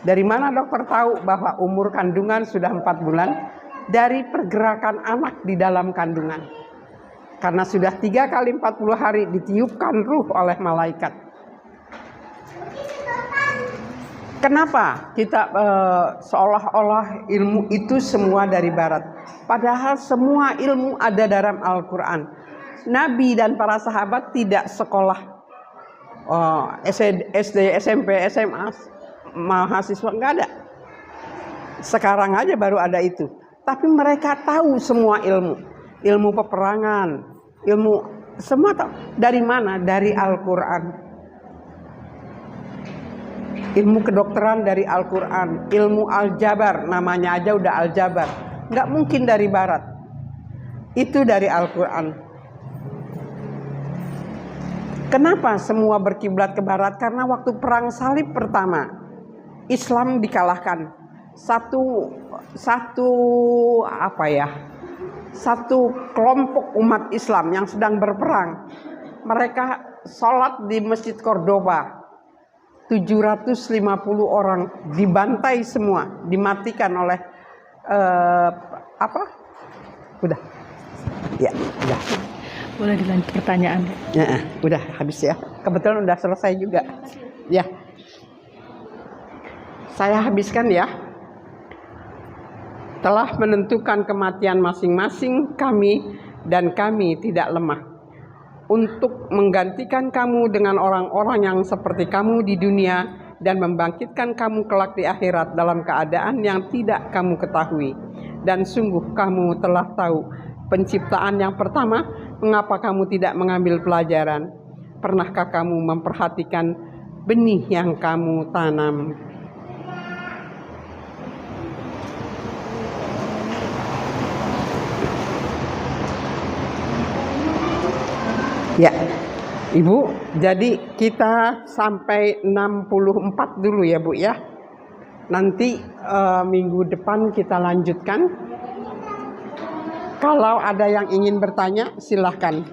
Speaker 1: Dari mana dokter tahu bahwa umur kandungan sudah 4 bulan? Dari pergerakan anak di dalam kandungan. Karena sudah 3 kali 40 hari ditiupkan ruh oleh malaikat. Kenapa kita seolah-olah ilmu itu semua dari barat? Padahal semua ilmu ada dalam Al-Quran. Nabi dan para sahabat tidak sekolah SD, SMP, SMA, mahasiswa, nggak ada. Sekarang aja baru ada itu. Tapi mereka tahu semua ilmu. Ilmu peperangan, ilmu semua tahu. Dari mana? Dari Al-Quran. Ilmu kedokteran dari Al-Quran. Ilmu Al-Jabar, namanya aja udah Al-Jabar. Nggak mungkin dari barat. Itu dari Al-Quran. Kenapa semua berkiblat ke barat? Karena waktu perang salib pertama, Islam dikalahkan. Satu kelompok umat Islam yang sedang berperang. Mereka sholat di Masjid Cordoba. 750 orang dibantai semua, dimatikan oleh Udah. Ya, udah.
Speaker 4: Boleh dilanjut pertanyaan.
Speaker 1: Ya, udah habis ya. Kebetulan udah selesai juga. Ya. Saya habiskan ya. Telah menentukan kematian masing-masing kami, dan kami tidak lemah untuk menggantikan kamu dengan orang-orang yang seperti kamu di dunia dan membangkitkan kamu kelak di akhirat dalam keadaan yang tidak kamu ketahui. Dan sungguh kamu telah tahu penciptaan yang pertama, mengapa kamu tidak mengambil pelajaran? Pernahkah kamu memperhatikan benih yang kamu tanam? Ya, Ibu, jadi kita sampai 64 dulu ya, Bu ya. Nanti minggu depan kita lanjutkan. Kalau ada yang ingin bertanya, silahkan.